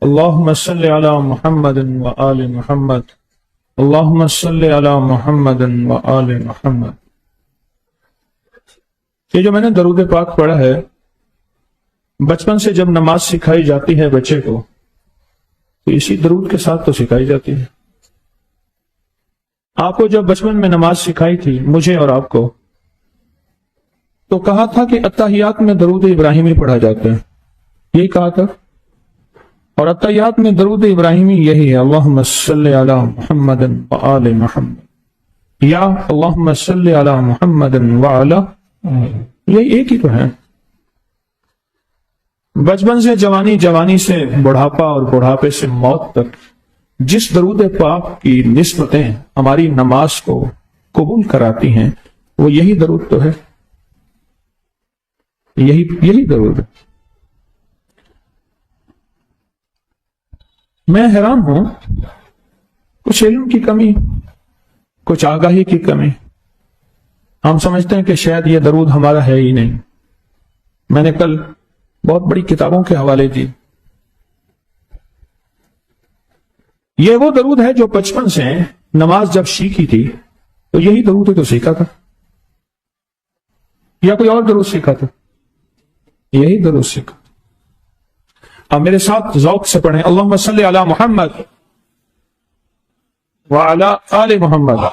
اللهم صل على محمد وآل محمد اللهم صل على محمد وآل محمد۔ یہ جو میں نے درود پاک پڑھا ہے، بچپن سے جب نماز سکھائی جاتی ہے بچے کو تو اسی درود کے ساتھ تو سکھائی جاتی ہے۔ آپ کو جب بچپن میں نماز سکھائی تھی، مجھے اور آپ کو، تو کہا تھا کہ اتحیات میں درود ابراہیمی پڑھا جاتا ہے، یہی کہا تھا۔ اور اتحیات میں درود ابراہیمی یہی ہے، اللہم صلی علی محمد وآل محمد، یا اللہم صلی علی محمد وعلی، یہ ایک ہی تو ہے۔ بچپن سے جوانی، جوانی سے بڑھاپا اور بڑھاپے سے موت تک جس درود پاک کی نسبتیں ہماری نماز کو قبول کراتی ہیں، وہ یہی درود تو ہے، یہی درود ہے۔ میں حیران ہوں، کچھ علم کی کمی، کچھ آگاہی کی کمی، ہم سمجھتے ہیں کہ شاید یہ درود ہمارا ہے ہی نہیں۔ میں نے کل بہت بڑی کتابوں کے حوالے دی۔ یہ وہ درود ہے جو بچپن سے نماز جب سیکھی تھی تو یہی درود تو سیکھا تھا، یا کوئی اور درود سیکھا تھا؟ یہی درود سیکھا۔ اب میرے ساتھ ذوق سے پڑھیں، اللہم صلی علی محمد وعلی آل محمد،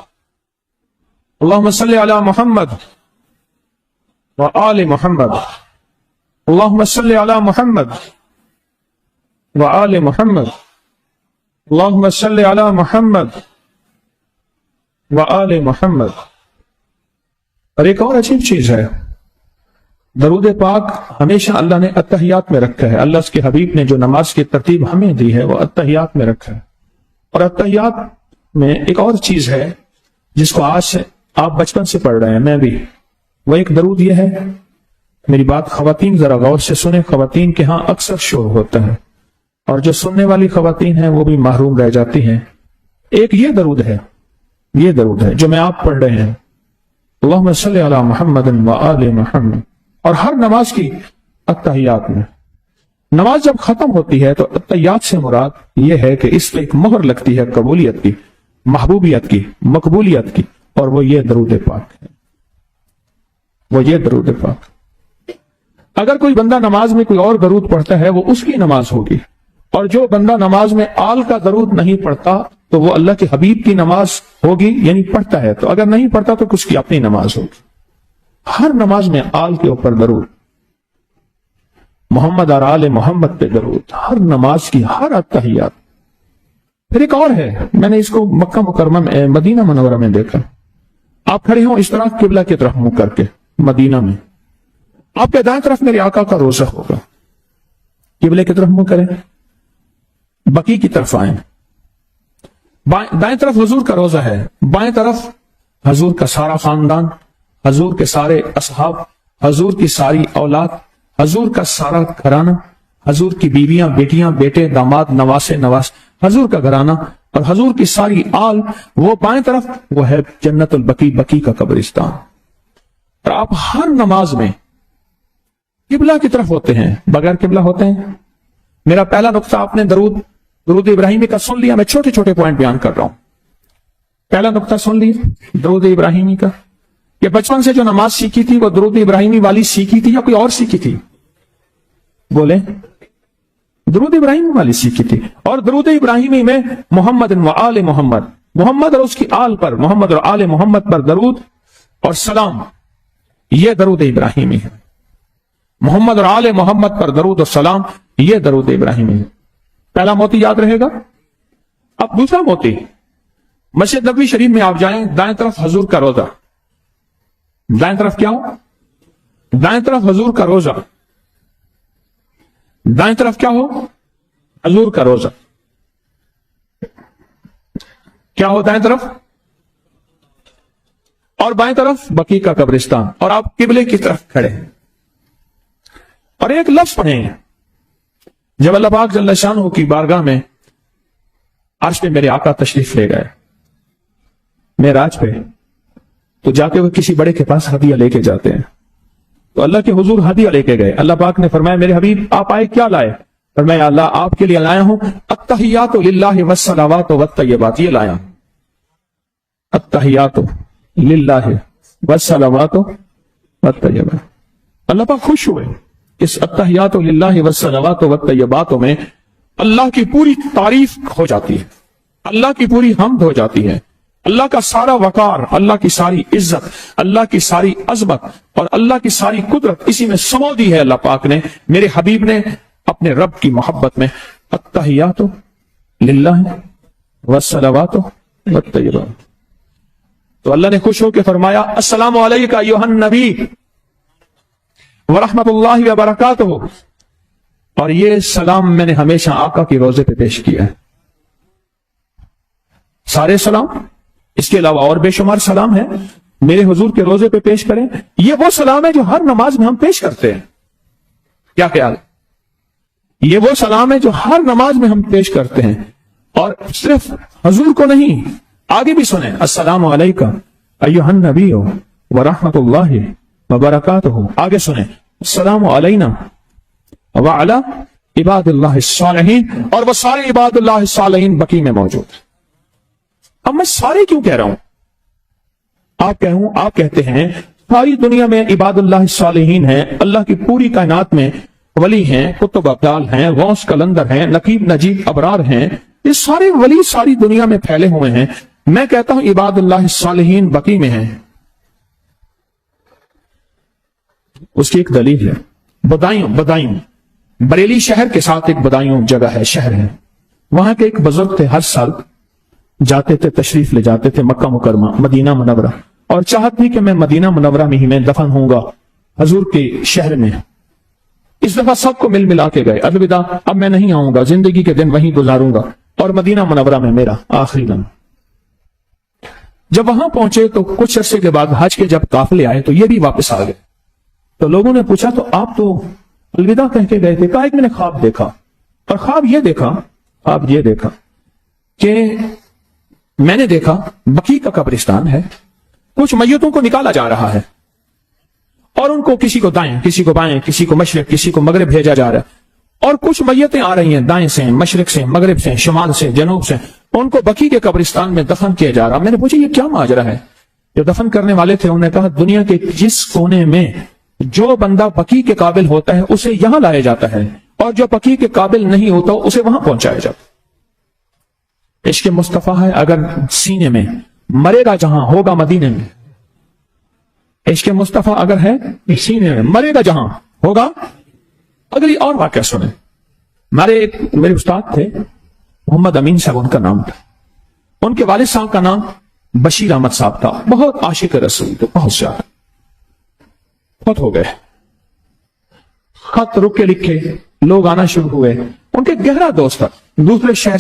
اللہم صلی علی محمد وآل محمد، اللہم صلی علی محمد وآل محمد، اللہم صلی علی محمد وآل محمد۔ اور ایک اور عجیب چیز ہے، درود پاک ہمیشہ اللہ نے اتحیات میں رکھا ہے۔ اللہ کے حبیب نے جو نماز کی ترتیب ہمیں دی ہے وہ اتحیات میں رکھا ہے۔ اور اتحیات میں ایک اور چیز ہے جس کو آج سے آپ بچپن سے پڑھ رہے ہیں، میں بھی، وہ ایک درود یہ ہے، میری بات خواتین ذرا غور سے سنیں، خواتین کے ہاں اکثر شور ہوتا ہے اور جو سننے والی خواتین ہیں وہ بھی محروم رہ جاتی ہیں۔ ایک یہ درود ہے جو میں آپ پڑھ رہے ہیں، اللہم صلی علی محمد وآل محمد۔ اور ہر نماز کی اتحیات میں، نماز جب ختم ہوتی ہے تو اتحیات سے مراد یہ ہے کہ اس پہ ایک مہر لگتی ہے قبولیت کی، محبوبیت کی، مقبولیت کی، اور وہ یہ درود پاک ہے، وہ یہ درود پاک۔ اگر کوئی بندہ نماز میں کوئی اور درود پڑھتا ہے وہ اس کی نماز ہوگی، اور جو بندہ نماز میں آل کا درود نہیں پڑھتا تو وہ اللہ کے حبیب کی نماز ہوگی، یعنی پڑھتا ہے تو، اگر نہیں پڑھتا تو اس کی اپنی نماز ہوگی۔ ہر نماز میں آل کے اوپر درود، محمد اور آل محمد پہ درود، ہر نماز کی ہر اتحیات۔ پھر ایک اور ہے، میں نے اس کو مکہ مکرمہ میں، مدینہ منورہ میں دیکھا، آپ کھڑے ہوں اس طرح قبلہ کی طرف منہ کر کے، مدینہ میں آپ کے دائیں طرف میرے آقا کا روضہ ہوگا، قبلے کی طرف منہ کریں، بقی کی طرف آئیں، دائیں طرف حضور کا روضہ ہے، بائیں طرف حضور کا سارا خاندان، حضور کے سارے اصحاب، حضور کی ساری اولاد، حضور کا سارا گھرانہ، حضور کی بیویاں، بیٹیاں، بیٹے، داماد، نواسے، حضور کا گھرانہ اور حضور کی ساری آل۔ وہ بائیں طرف وہ ہے جنت البقیع، بقیع کا قبرستان۔ اور آپ ہر نماز میں قبلہ کی طرف ہوتے ہیں، بغیر قبلہ ہوتے ہیں؟ میرا پہلا نقطہ آپ نے درود ابراہیمی کا سن لیا، میں چھوٹے چھوٹے پوائنٹ بیان کر رہا ہوں۔ پہلا نقطہ سن لیا درود ابراہیمی کا، کہ بچپن سے جو نماز سیکھی تھی وہ درود ابراہیمی والی سیکھی تھی یا کوئی اور سیکھی تھی؟ بولیں، درود ابراہیمی والی سیکھی تھی۔ اور درود ابراہیمی میں محمد و آل محمد، محمد اور اس کی آل پر، محمد اور آل محمد پر درود اور سلام، یہ درود ابراہیمی ہے۔ محمد اور آل محمد پر درود اور سلام، یہ درود ابراہیمی ہے۔ پہلا موتی یاد رہے گا۔ اب دوسرا موتی، مسجد نبوی شریف میں آپ جائیں، دائیں طرف حضور کا روضہ، دائیں طرف کیا ہو؟ دائیں طرف حضور کا روضہ، دائیں طرف کیا ہو؟ حضور کا روضہ، کیا ہو دائیں طرف؟ اور بائیں طرف بقیع کا قبرستان، اور آپ قبلے کی طرف کھڑے ہیں۔ اور ایک لفظ پڑھیں، جب اللہ پاک جل شانہ کی بارگاہ میں عرش پہ میرے آقا تشریف لے گئے معراج پہ، تو جاتے ہوئے کسی بڑے کے پاس ہدیہ لے کے جاتے ہیں، تو اللہ کے حضور ہدیہ لے کے گئے۔ اللہ پاک نے فرمایا میرے حبیب آپ آئے کیا لائے؟ اور میں اللہ آپ کے لیے لایا ہوں التحیات للہ والصلوات والطیبات، یہ لایا ہوں التحیات للہ والصلوات والطیبات۔ اللہ پاک خوش ہوئے اس التحیات للہ والصلوات والطیبات میں اللہ کی پوری تعریف ہو جاتی ہے، اللہ کی پوری حمد ہو جاتی ہے، اللہ کا سارا وقار، اللہ کی ساری عزت، اللہ کی ساری عظمت اور اللہ کی ساری قدرت اسی میں سمو دی ہے اللہ پاک نے، میرے حبیب نے اپنے رب کی محبت میں۔ التحیات للہ والصلوات والطیبات، تو اللہ نے خوش ہو کے فرمایا السلام علیکہ ایھا النبی ورحمت اللہ وبرکاتہ، اور یہ سلام میں نے ہمیشہ آقا کی روزے پہ پیش کیا ہے، سارے سلام، اس کے علاوہ اور بے شمار سلام ہے میرے حضور کے روزے پہ پیش کریں، یہ وہ سلام ہے جو ہر نماز میں ہم پیش کرتے ہیں، کیا خیال؟ یہ وہ سلام ہے جو ہر نماز میں ہم پیش کرتے ہیں، اور صرف حضور کو نہیں، آگے بھی سنیں السلام علیکہ ایھا النبی ورحمت اللہ وبرکاتہ، آگے سنیں السلام علینا وعلی عباد اللہ الصالحین، اور وہ سارے عباد اللہ الصالحین بقی میں موجود ہیں۔ اب میں سارے کیوں کہہ رہا ہوں؟ آپ کہتے ہیں ساری دنیا میں عباد اللہ الصالحین ہیں، اللہ کی پوری کائنات میں ولی ہیں، قطب ابدال ہیں، غوث کلندر ہیں، نقیب نجیب ابرار ہیں، یہ سارے ولی ساری دنیا میں پھیلے ہوئے ہیں، میں کہتا ہوں عباد اللہ الصالحین بقی میں ہیں۔ اس کی ایک دلیل ہے، بدائیوں بریلی شہر کے ساتھ ایک بدائیوں جگہ ہے، شہر ہے، وہاں کے ایک بزرگ تھے، ہر سال جاتے تھے، تشریف لے جاتے تھے مکہ مکرمہ مدینہ منورہ، اور چاہت تھی کہ میں مدینہ منورہ میں ہی میں دفن ہوں گا حضور کے شہر میں۔ اس دفعہ سب کو مل ملا کے گئے، الوداع، اب میں نہیں آؤں گا، زندگی کے دن وہیں گزاروں گا، اور مدینہ منورہ میں میرا آخری دن۔ جب وہاں پہنچے تو کچھ عرصے کے بعد حج کے جب قافلے آئے تو یہ بھی واپس آ گئے، تو لوگوں نے پوچھا تو آپ تو الوداع کہہ کے گئے تھے، کہا ایک میں نے خواب دیکھا، اور خواب یہ دیکھا کہ میں نے دیکھا بقیع کا قبرستان ہے، کچھ میتوں کو نکالا جا رہا ہے، اور ان کو کسی کو دائیں، کسی کو بائیں، کسی کو مشرق، کسی کو مغرب بھیجا جا رہا ہے، اور کچھ میتیں آ رہی ہیں دائیں سے، مشرق سے، مغرب سے، شمال سے، جنوب سے، ان کو بقیع کے قبرستان میں دفن کیا جا رہا۔ میں نے پوچھا یہ کیا ماجرا ہے؟ جو دفن کرنے والے تھے انہوں نے کہا دنیا کے جس کونے میں جو بندہ بقیع کے قابل ہوتا ہے اسے یہاں لایا جاتا ہے، اور جو بقیع کے قابل نہیں ہوتا اسے وہاں پہنچایا جاتا ہے۔ عشق مصطفیٰ ہے اگر سینے میں، مرے گا جہاں ہوگا مدینے میں۔ عشق مصطفیٰ اگر ہے سینے میں، مرے گا جہاں ہوگا۔ اگلی اور واقعہ سنیں، میرے استاد تھے محمد امین صاحب، ان کا نام تھا، ان کے والد صاحب کا نام بشیر احمد صاحب تھا، بہت عاشق رسول تھے، بہت زیادہ، بہت ہو گئے، خط رک کے لکھے، لوگ آنا شروع ہوئے، ان کے گہرا دوست تھا، دوسرے شہر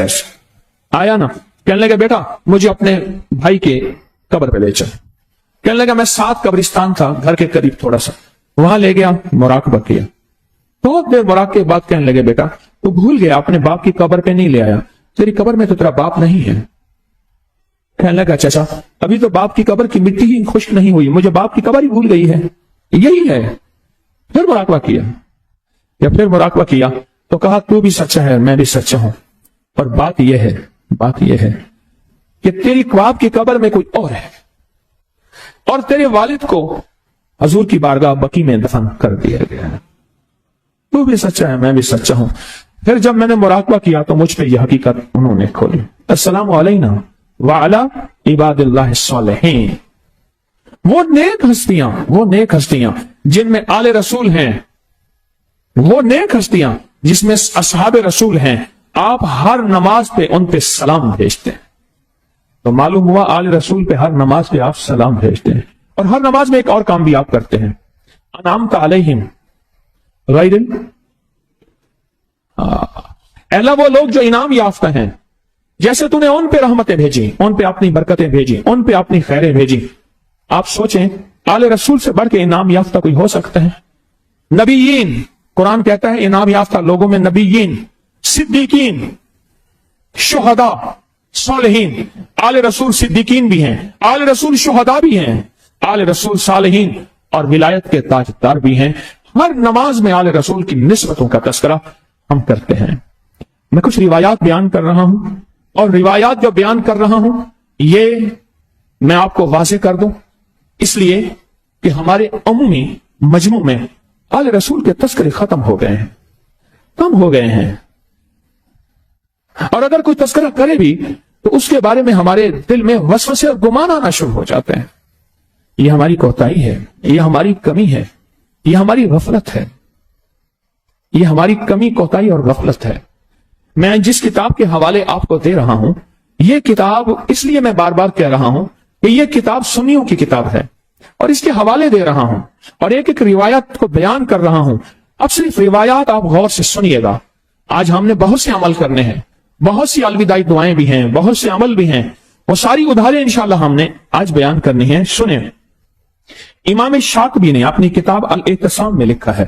سے آیا نا، کہنے لگا بیٹا مجھے اپنے بھائی کے قبر پہ لے چل، کہنے لگا میں 7 قبرستان تھا گھر کے قریب تھوڑا سا، وہاں لے گیا، مراقبہ کیا، بہت دیر مراقبے کے بعد کہنے لگے بیٹا تو بھول گیا اپنے باپ کی قبر پہ نہیں لے آیا، تیری قبر میں تو تیرا باپ نہیں ہے۔ کہنے لگا چچا ابھی تو باپ کی قبر کی مٹی ہی خشک نہیں ہوئی، مجھے باپ کی قبر ہی بھول گئی ہے، یہی ہے۔ پھر مراقبہ کیا تو کہا تو بھی سچا ہے، میں بھی سچا ہوں، اور بات یہ ہے کہ تیری خواب کی قبر میں کوئی اور ہے، اور تیرے والد کو حضور کی بارگاہ بقیع میں دفن کر دیا گیا ہے، تو بھی سچا ہے، میں بھی سچا ہوں۔ پھر جب میں نے مراقبہ کیا تو مجھ پہ یہ حقیقت انہوں نے کھولی، السلام علینا وعلی عباد اللہ الصالحین، وہ نیک ہستیاں جن میں آل رسول ہیں، وہ نیک ہستیاں جس میں اصحاب رسول ہیں، آپ ہر نماز پہ ان پہ سلام بھیجتے ہیں۔ تو معلوم ہوا آل رسول پہ ہر نماز پہ آپ سلام بھیجتے ہیں، اور ہر نماز میں ایک اور کام بھی آپ کرتے ہیں، انعمت علیہم غیر اللہ، وہ لوگ جو انعام یافتہ ہیں، جیسے تو نے ان پہ رحمتیں بھیجی، ان پہ اپنی برکتیں بھیجی، ان پہ اپنی خیریں بھیجی۔ آپ سوچیں آل رسول سے بڑھ کے انعام یافتہ کوئی ہو سکتا ہے؟ نبیین، قرآن کہتا ہے انعام یافتہ لوگوں میں نبیین، صدیقین، شہداء، صالحین۔ آل رسول صدیقین بھی ہیں، آل رسول شہداء بھی ہیں، آل رسول صالحین اور ولایت کے تاجدار بھی ہیں۔ ہر نماز میں آل رسول کی نسبتوں کا تذکرہ ہم کرتے ہیں. میں کچھ روایات بیان کر رہا ہوں، اور روایات جو بیان کر رہا ہوں یہ میں آپ کو واضح کر دوں اس لیے کہ ہمارے عمومی مجموع میں آل رسول کے تذکرے ختم ہو گئے ہیں، کم ہو گئے ہیں، اور اگر کوئی تذکرہ کرے بھی تو اس کے بارے میں ہمارے دل میں وسوسے اور گمان آنا شروع ہو جاتے ہیں. یہ ہماری کوتاہی ہے، یہ ہماری کمی ہے، یہ ہماری غفلت ہے، یہ ہماری کمی، کوتاہی اور غفلت ہے. میں جس کتاب کے حوالے آپ کو دے رہا ہوں، یہ کتاب اس لیے میں بار بار کہہ رہا ہوں کہ یہ کتاب سنیوں کی کتاب ہے، اور اس کے حوالے دے رہا ہوں اور ایک ایک روایت کو بیان کر رہا ہوں. اب صرف روایات آپ غور سے سنیے گا. آج ہم نے بہت سے عمل کرنے ہیں، بہت سی الوداعی دعائیں بھی ہیں، بہت سے عمل بھی ہیں، وہ ساری ادھاریں انشاءاللہ ہم نے آج بیان کرنی ہیں. سنیں، امام شاطبی نے اپنی کتاب الاعتصام میں لکھا ہے.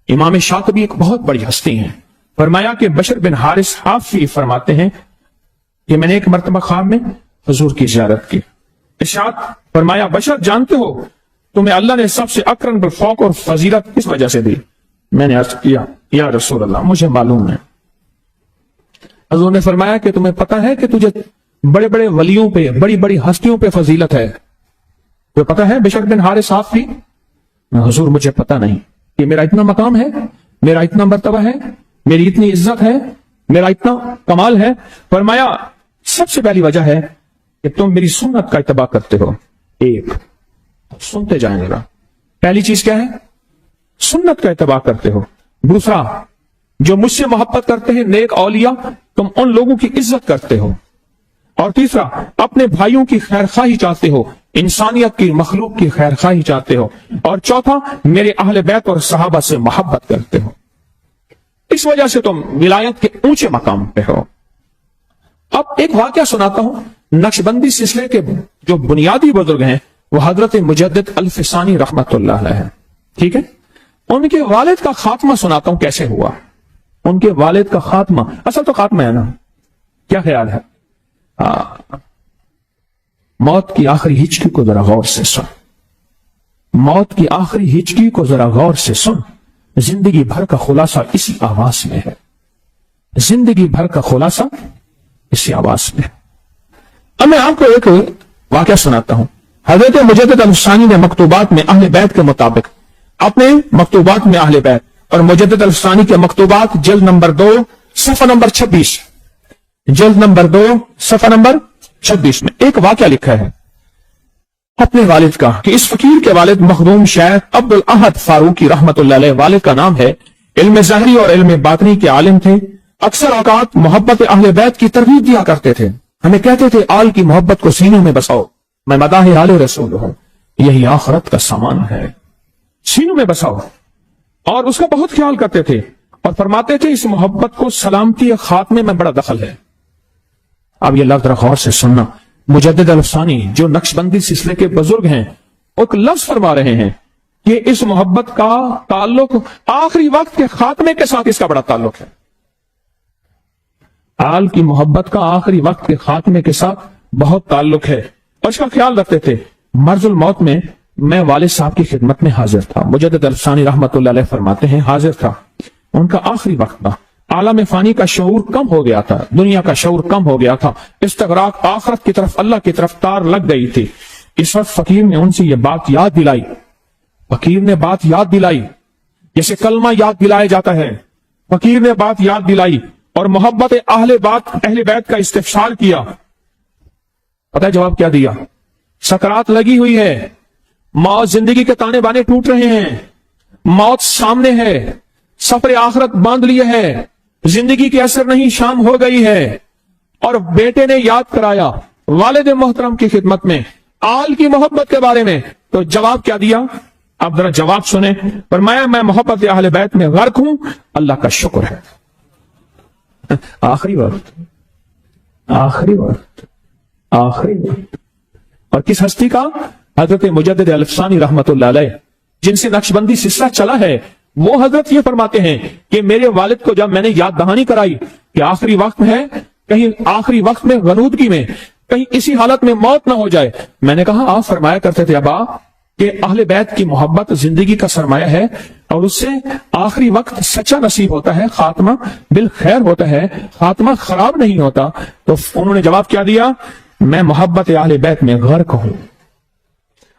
امام شاطبی ایک بہت بڑی ہستی ہیں. فرمایا کہ بشر بن حارث حافی فرماتے ہیں کہ میں نے ایک مرتبہ خواب میں حضور کی زیارت کی. ارشاد فرمایا، بشر جانتے ہو تمہیں اللہ نے سب سے اکرم بالفوق اور فضیلت کس وجہ سے دی؟ میں نے عرض کیا، یا رسول اللہ مجھے معلوم ہے. حضور نے فرمایا کہ تمہیں پتا ہے کہ تجھے بڑے بڑے ولیوں پہ، بڑی بڑی ہستیوں پہ فضیلت ہے؟ تو پتا ہے بشر بن حارث حافی؟ حضور مجھے پتا نہیں کہ میرا اتنا مقام ہے، میرا اتنا مرتبہ ہے، میری اتنی عزت ہے، میرا اتنا کمال ہے. فرمایا سب سے پہلی وجہ ہے کہ تم میری سنت کا اتباع کرتے ہو. ایک سنتے جائیں گے، پہلی چیز کیا ہے؟ سنت کا اتباع کرتے ہو. دوسرا، جو مجھ سے محبت کرتے ہیں نیک اولیاء، تم ان لوگوں کی عزت کرتے ہو. اور تیسرا، اپنے بھائیوں کی خیر خواہی چاہتے ہو، انسانیت کی، مخلوق کی خیر خواہی چاہتے ہو. اور چوتھا، میرے اہل بیت اور صحابہ سے محبت کرتے ہو. اس وجہ سے تم ولایت کے اونچے مقام پہ ہو. اب ایک واقعہ سناتا ہوں. نقشبندی سلسلے کے جو بنیادی بزرگ ہیں وہ حضرت مجدد الفسانی رحمت اللہ علیہ ہے. ٹھیک ہے، ان کے والد کا خاتمہ سناتا ہوں کیسے ہوا. ان کے والد کا خاتمہ، اصل تو خاتمہ ہے نا، کیا خیال ہے؟ موت کی آخری ہچکی کو ذرا غور سے سن. موت کی آخری ہچکی کو ذرا غور سے سن. زندگی بھر کا خلاصہ اسی آواز میں ہے. زندگی بھر کا خلاصہ اسی آواز میں. اب میں آپ کو ایک واقعہ سناتا ہوں. حضرت مجدد الفسانی نے مکتوبات میں اہل بیت کے مطابق، اپنے مکتوبات میں اہل بیت اور مجدد الفسانی کے مکتوبات جلد نمبر 2 صفحہ نمبر 26، جلد نمبر 2 صفحہ نمبر 26 میں ایک واقعہ لکھا ہے اپنے والد کا کہ اس فقیر کے والد مخدوم شیخ عبد الاحد فاروقی رحمت اللہ علیہ، والد کا نام ہے، علم ظاہری اور علم باطنی کے عالم تھے. اکثر اوقات محبت اہل بیت کی ترغیب دیا کرتے تھے. ہمیں کہتے تھے آل کی محبت کو سینوں میں بساؤ، میں مداح آل رسول ہوں، یہی آخرت کا سامان ہے، سینوں میں بساؤ. اور اس کا بہت خیال کرتے تھے اور فرماتے تھے اس محبت کو سلامتی خاتمے میں بڑا دخل ہے. اب یہ لفظ غور سے سننا. مجدد الفسانی جو نقشبندی سلسلے کے بزرگ ہیں، ایک لفظ فرما رہے ہیں کہ اس محبت کا تعلق آخری وقت کے خاتمے کے ساتھ، اس کا بڑا تعلق ہے. آل کی محبت کا آخری وقت کے خاتمے کے ساتھ بہت تعلق ہے، اور اس کا خیال رکھتے تھے. مرض الموت میں والد صاحب کی خدمت میں حاضر تھا. مجدد الفسانی رحمت اللہ علیہ فرماتے ہیں حاضر تھا. ان کا آخری وقت تھا. عالم فانی کا شعور کم ہو گیا تھا، دنیا کا شعور کم ہو گیا تھا. استغراق آخرت کی طرف، اللہ کی طرف تار لگ گئی تھی. اس وقت فقیر نے ان سے یہ بات یاد دلائی. فقیر نے بات یاد دلائی جیسے کلمہ یاد دلایا جاتا ہے. فقیر نے بات یاد دلائی اور محبت اہل بیت کا استفسار کیا. پتہ ہے جواب کیا دیا؟ سکرات لگی ہوئی ہے، موت، زندگی کے تانے بانے ٹوٹ رہے ہیں، موت سامنے ہے، سفر آخرت باندھ لیے ہے، زندگی کے اثر نہیں، شام ہو گئی ہے. اور بیٹے نے یاد کرایا والد محترم کی خدمت میں آل کی محبت کے بارے میں. تو جواب کیا دیا؟ اب ذرا جواب سنیں. فرمایا میں محبت اہل بیت میں غرق ہوں، اللہ کا شکر ہے. آخری وقت، آخری وقت، آخری وقت. اور کس ہستی کا؟ حضرت مجدد الفسانی رحمت اللہ علیہ، جن سے نقشبندی سلسلہ چلا ہے. وہ حضرت یہ فرماتے ہیں کہ میرے والد کو جب میں نے یاد دہانی کرائی کہ آخری وقت میں ہے، کہیں آخری وقت میں غنودگی میں، کہیں اسی حالت میں موت نہ ہو جائے، میں نے کہا آپ فرمایا کرتے تھے ابا کہ اہل بیت کی محبت زندگی کا سرمایہ ہے اور اس سے آخری وقت سچا نصیب ہوتا ہے، خاتمہ بالخیر ہوتا ہے، خاتمہ خراب نہیں ہوتا. تو انہوں نے جواب کیا دیا؟ میں محبت اہل بیت میں غرق ہوں.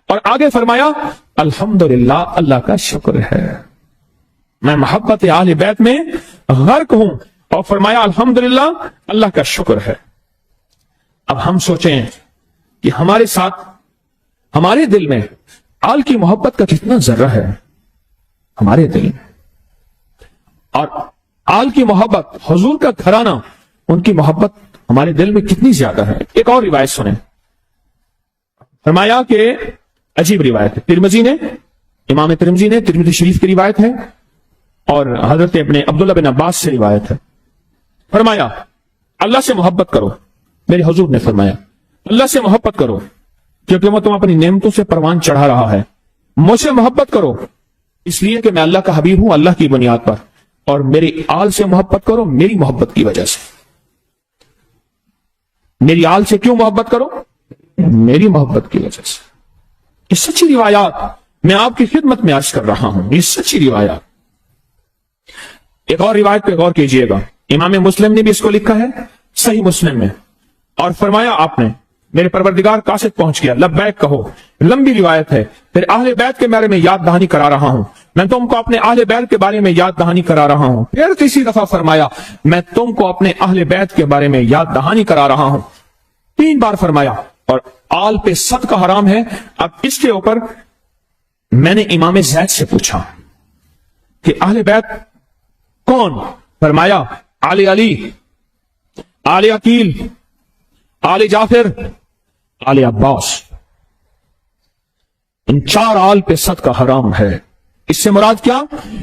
اور آگے فرمایا الحمدللہ، اللہ کا شکر ہے، میں محبت اہل بیت میں غرق ہوں. اور فرمایا الحمدللہ، اللہ کا شکر ہے. اب ہم سوچیں کہ ہمارے ساتھ، ہمارے دل میں آل کی محبت کا کتنا ذرہ ہے ہمارے دل میں، اور آل کی محبت، حضور کا گھرانہ، ان کی محبت ہمارے دل میں کتنی زیادہ ہے. ایک اور روایت سنیں. فرمایا کہ عجیب روایت ہے، ترمذی نے، امام ترمذی نے، ترمذی شریف کی روایت ہے اور حضرت ابن عبداللہ بن عباس سے روایت ہے. فرمایا اللہ سے محبت کرو. میرے حضور نے فرمایا اللہ سے محبت کرو کیونکہ وہ تم اپنی نعمتوں سے پروان چڑھا رہا ہے. مجھ سے محبت کرو اس لیے کہ میں اللہ کا حبیب ہوں اللہ کی بنیاد پر. اور میری آل سے محبت کرو میری محبت کی وجہ سے. میری آل سے کیوں محبت کرو؟ میری محبت کی وجہ سے. یہ سچی روایات میں آپ کی خدمت میں عرض کر رہا ہوں، یہ سچی روایات. ایک اور روایت پہ غور کیجئے گا، امام مسلم نے بھی اس کو لکھا ہے صحیح مسلم میں. اور فرمایا آپ نے میرے پروردگار قاصد پہنچ گیا، لبیک کہو. لمبی روایت ہے. پھر اہل بیت کے بارے میں یاد دہانی کرا رہا ہوں، میں تم کو اپنے اہل بیت کے بارے میں یاد دہانی کرا رہا ہوں. پھر تیسری دفعہ فرمایا میں تم کو اپنے اہل بیت کے بارے میں یاد دہانی کرا رہا ہوں. 3 بار فرمایا. اور آل پہ صدقہ حرام ہے. اب اس کے اوپر میں نے امام زید سے پوچھا کہ اہل بیت کون؟ فرمایا آل علی، آل عقیل، آل جعفر، آل عباس. ان 4 آل پہ صدقہ حرام ہے. اس سے مراد کیا؟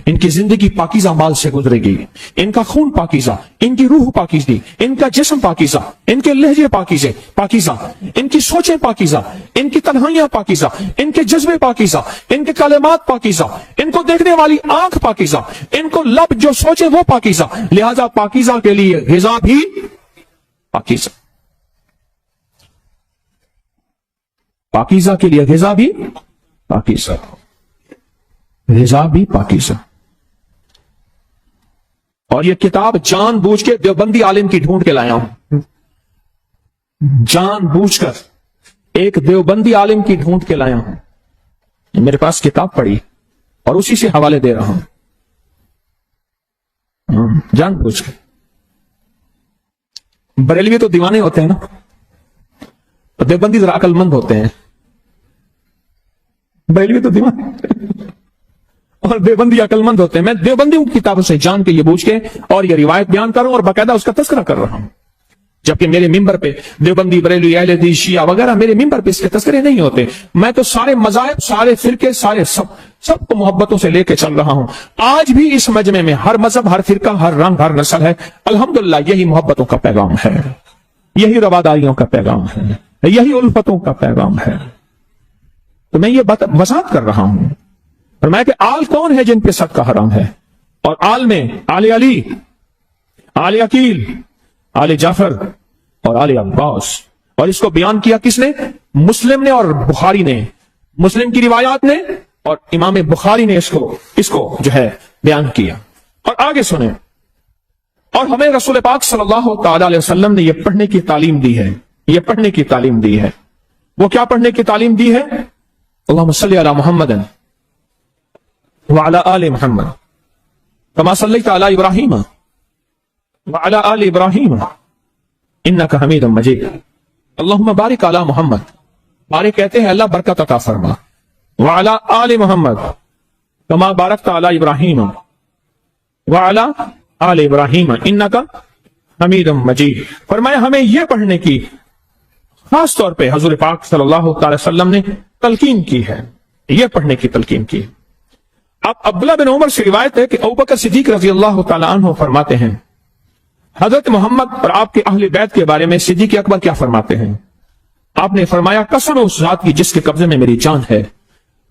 ان کی زندگی پاکیزہ مال سے گزرے گی، ان کا خون پاکیزہ، ان کی روح پاکیزی، ان کا جسم پاکیزہ، ان کے لہجے پاکیزہ، ان کی سوچیں پاکیزہ، ان کی تنہائیاں پاکیزہ، ان کے جذبے پاکیزہ، ان کے کلمات پاکیزہ، ان کو دیکھنے والی آنکھ پاکیزہ، ان کو لب جو سوچے وہ پاکیزہ. لہذا پاکیزہ کے لیے غذا بھی پاکیزہ، پاکیزہ کے لیے غذا بھی پاکیزہ، غذا بھی پاکیزہ. اور یہ کتاب جان بوجھ کے دیوبندی عالم کی ڈھونڈ کے لایا ہوں، جان بوجھ کر ایک دیوبندی عالم کی ڈھونڈ کے لایا ہوں. میرے پاس کتاب پڑی اور اسی سے حوالے دے رہا ہوں جان بوجھ کے. بریلوی تو دیوانے ہوتے ہیں نا، دیوبندی ذرا عقل مند ہوتے ہیں. بریلوی تو دیوانے اور دیوبندی عقل مند ہوتے ہیں. میں دیوبندی کتابوں سے جان کے یہ بوجھ کے اور یہ روایت بیان کر رہا ہوں اور باقاعدہ اس کا تذکرہ کر رہا ہوں. جبکہ میرے ممبر پہ دیوبندی، بریلوی، اہل حدیث، شیعہ وغیرہ میرے ممبر پہ اس کے تذکرے نہیں ہوتے. میں تو سارے مذاہب، سارے فرقے، سارے سب کو محبتوں سے لے کے چل رہا ہوں. آج بھی اس مجمع میں ہر مذہب، ہر فرقہ، ہر رنگ، ہر نسل ہے. الحمدللہ یہی محبتوں کا پیغام ہے، یہی رواداریوں کا پیغام ہے، یہی الفتوں کا پیغام ہے. تو میں یہ وضاحت کر رہا ہوں. فرمایا کہ آل کون ہے جن پہ صدقہ حرام ہے؟ اور آل میں آل علی، آل عقیل، آل جعفر اور آل عباس. اور اس کو بیان کیا کس نے؟ مسلم نے اور بخاری نے. مسلم کی روایات نے اور امام بخاری نے اس کو جو ہے بیان کیا. اور آگے سنیں. اور ہمیں رسول پاک صلی اللہ تعالی علیہ وسلم نے یہ پڑھنے کی تعلیم دی ہے، یہ پڑھنے کی تعلیم دی ہے. وہ کیا پڑھنے کی تعلیم دی ہے؟ اللہم صلی علی محمد وعلی آل محمد کما صلیت علی ابراہیم وعلی آل ابراہیم انک حمید مجید. اللہم بارک علی محمد، بارک کہتے ہیں اللہ برکت عطا فرما، وعلی آل محمد کما بارکت علی ابراہیم وعلی آل ابراہیم انک حمید مجید. فرمایا ہمیں یہ پڑھنے کی خاص طور پہ حضور پاک صلی اللہ تعالی وسلم نے تلقین کی ہے، یہ پڑھنے کی تلقین کی. اب عبداللہ بن عمر سے روایت ہے کہ ابوبکر صدیق رضی اللہ تعالی عنہ فرماتے ہیں حضرت محمد اور آپ کے اہل بیت کے بارے میں صدیق اکبر کیا فرماتے ہیں؟ آپ نے فرمایا قسم اس ذات کی جس کے قبضے میں میری جان ہے،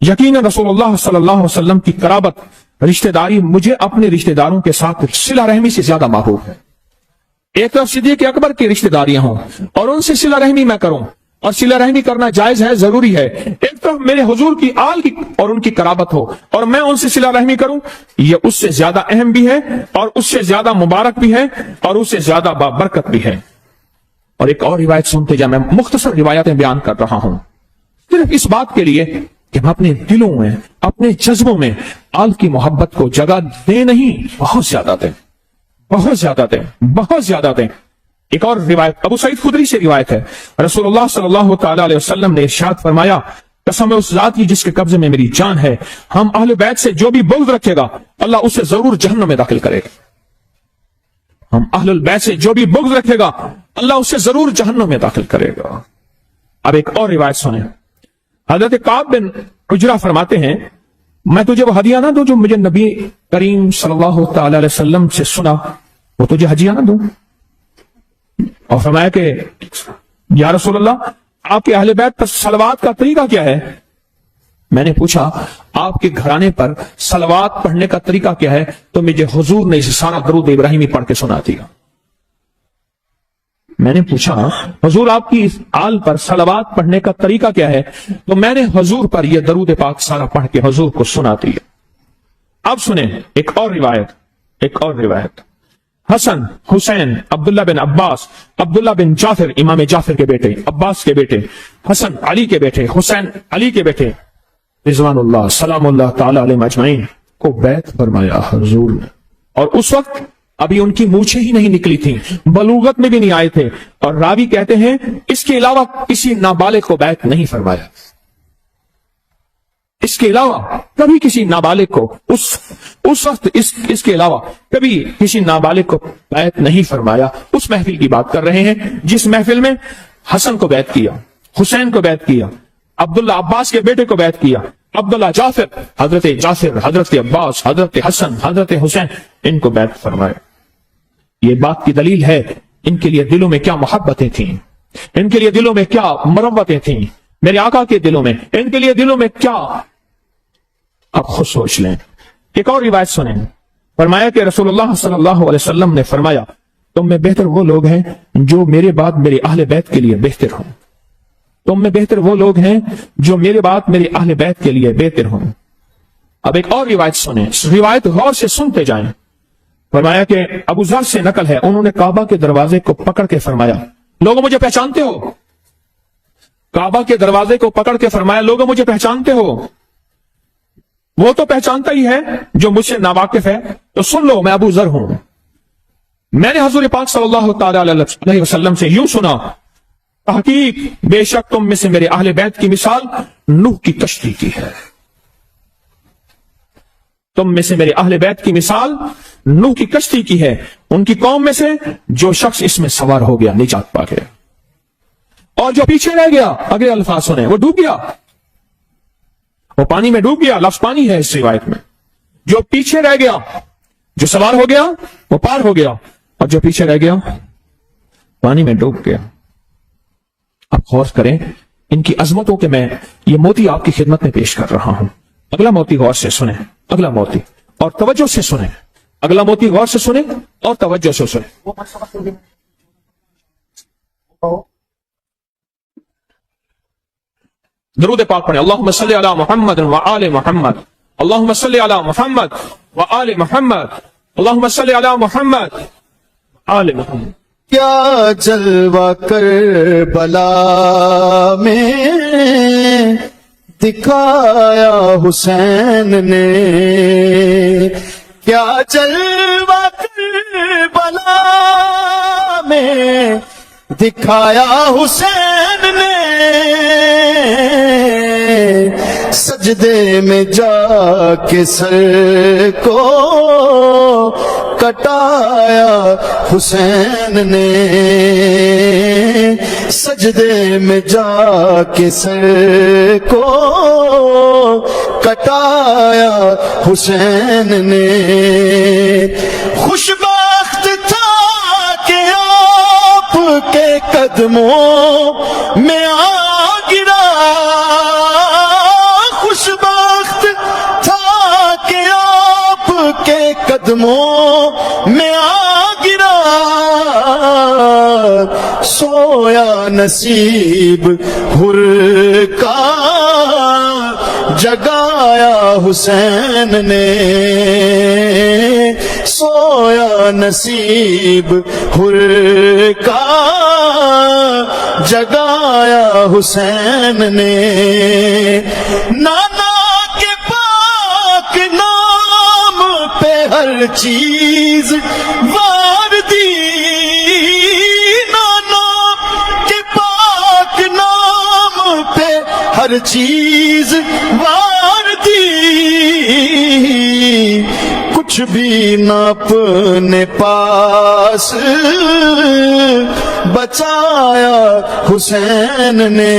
یقینا رسول اللہ صلی اللہ علیہ وسلم کی قرابت، رشتہ داری مجھے اپنے رشتہ داروں کے ساتھ صلہ رحمی سے زیادہ محبوب ہے. ایک طرف صدیق اکبر کی رشتہ داریاں ہوں اور ان سے صلہ رحمی میں کروں، اور صلہ رحمی کرنا جائز ہے, ضروری ہے. ایک طرف میرے حضور کی آل کی اور ان کی قرابت ہو اور میں ان سے صلہ رحمی کروں, یہ اس سے زیادہ اہم بھی ہے اور اس سے زیادہ مبارک بھی ہے اور اس سے زیادہ بابرکت بھی ہے. اور ایک اور روایت سنتے جائیں, میں مختصر روایتیں بیان کر رہا ہوں صرف اس بات کے لیے کہ ہم اپنے دلوں میں, اپنے جذبوں میں آل کی محبت کو جگہ دیں, نہیں, بہت زیادہ دیں, بہت زیادہ دیں, بہت زیادہ دیں. ایک اور روایت ابو سعید خدری سے روایت ہے, رسول اللہ صلی اللہ تعالی علیہ وسلم نے ارشاد فرمایا, قسم اس ذات کی جس کے قبضے میں میری جان ہے, ہم اہل بیت سے جو بھی بغض رکھے گا اللہ اسے ضرور جہنم میں داخل کرے گا. ہم اہل البیت سے جو بھی بغض رکھے گا اللہ اسے ضرور جہنم میں داخل کرے گا. اب ایک اور روایت سنیں, حضرت کعب بن عجرہ فرماتے ہیں, میں تجھے وہ ہدیہ نہ دوں جو مجھے نبی کریم صلی اللہ تعالی علیہ وسلم سے سنا, وہ تجھے ہدیہ نہ دوں؟ اور فرمایا کہ یا رسول اللہ آپ کے اہل بیت پر صلوات کا طریقہ کیا ہے؟ میں نے پوچھا آپ کے گھرانے پر صلوات پڑھنے کا طریقہ کیا ہے؟ تو مجھے حضور نے اسے سارا درود ابراہیمی پڑھ کے سنا دیا. میں نے پوچھا حضور آپ کی آل پر صلوات پڑھنے کا طریقہ کیا ہے؟ تو میں نے حضور پر یہ درود پاک سارا پڑھ کے حضور کو سنا دیا. اب سنیں ایک اور روایت, ایک اور روایت. حسن, حسین, عبداللہ بن عباس, عبداللہ بن جعفر امام جعفر کے بیٹے, عباس کے بیٹے, حسن علی کے بیٹے, حسین علی کے بیٹے رضوان اللہ سلام اللہ تعالی علیہ اجمعین کو بیعت فرمایا حضور نے. اور اس وقت ابھی ان کی مونچھیں ہی نہیں نکلی تھیں, بلوغت میں بھی نہیں آئے تھے, اور راوی کہتے ہیں اس کے علاوہ کسی نابالغ کو بیعت نہیں فرمایا. اس کے علاوہ کبھی کسی نابالغ کو اس وقت اس کے علاوہ کبھی کسی نابالغ کو بیعت نہیں فرمایا. اس محفل کی بات کر رہے ہیں جس محفل میں حسن کو بیعت کیا, حسین کو بیعت کیا, عبداللہ عباس کے بیٹے کو بیعت کیا, عبداللہ جعفر, حضرت جعفر, حضرت عباس, حضرت حسن, حضرت حسین, ان کو بیعت فرمایا. یہ بات کی دلیل ہے ان کے لیے دلوں میں کیا محبتیں تھیں, ان کے لیے دلوں میں کیا مروتیں تھیں, میرے آقا کے دلوں میں, ان کے لیے دلوں میں کیا. اب خود سوچ لیں. ایک اور روایت سنیں, فرمایا کہ رسول اللہ صلی اللہ علیہ وسلم نے فرمایا تم میں بہتر وہ لوگ ہیں جو میرے بعد میرے اہل بیت کے لیے بہتر ہوں. تم میں بہتر وہ لوگ ہیں جو میرے بعد میرے اہل بیت کے لیے بہتر ہوں. اب ایک اور روایت سنیں, روایت غور سے سنتے جائیں. فرمایا کہ ابو ذر سے نقل ہے, انہوں نے کعبہ کے دروازے کو پکڑ کے فرمایا لوگوں مجھے پہچانتے ہو؟ کعبہ کے دروازے کو پکڑ کے فرمایا لوگوں مجھے پہچانتے ہو؟ وہ تو پہچانتا ہی ہے جو مجھ سے ناواقف ہے, تو سن لو میں ابو ذر ہوں. میں نے حضور پاک صلی اللہ تعالی علیہ وسلم سے یوں سنا, تحقیق بے شک تم میں سے میرے اہل بیت کی مثال نوح کی کشتی کی ہے. تم میں سے میرے اہل بیت کی مثال نوح کی کشتی کی ہے, ان کی قوم میں سے جو شخص اس میں سوار ہو گیا نجات پا گیا, اور جو پیچھے رہ گیا, اگلے الفاظ سنیں, وہ ڈوب گیا, وہ پانی میں ڈوب گیا. لفظ پانی ہے اس روایت میں. جو پیچھے رہ گیا, جو سوار ہو گیا وہ پار ہو گیا, اور جو پیچھے رہ گیا پانی میں ڈوب گیا. اب غور کریں ان کی عظمتوں کے میں یہ موتی آپ کی خدمت میں پیش کر رہا ہوں. اگلا موتی غور سے سنیں, اگلا موتی, اور توجہ سے سنیں. اگلا موتی غور سے سنیں اور توجہ سے سنیں. درود پاک پڑھیں. اللہم صلی علی محمد وآل محمد, اللہم صلی علی محمد وآل محمد, اللہم صلی علی محمد وآل محمد. کیا جلوہ کربلا میں دکھایا حسین نے, کیا جلوہ کربلا میں دکھایا حسین نے, سجدے میں جا کے سر کو کٹایا حسین نے, سجدے میں جا کے سر کو کٹایا حسین نے. خوشبخت تھا کہ آپ کے قدموں میں آ گرا, خوشبخت تھا کہ آپ کے قدموں میں آ گرا, سویا نصیب حر کا جگایا حسین نے سویا نصیب حر کا جگایا حسین نے نانا کے پاک نام پہ ہر چیز وار دی نانا کے پاک نام پہ ہر چیز وار دی کچھ بھی نہ اپنے پاس بچایا حسین نے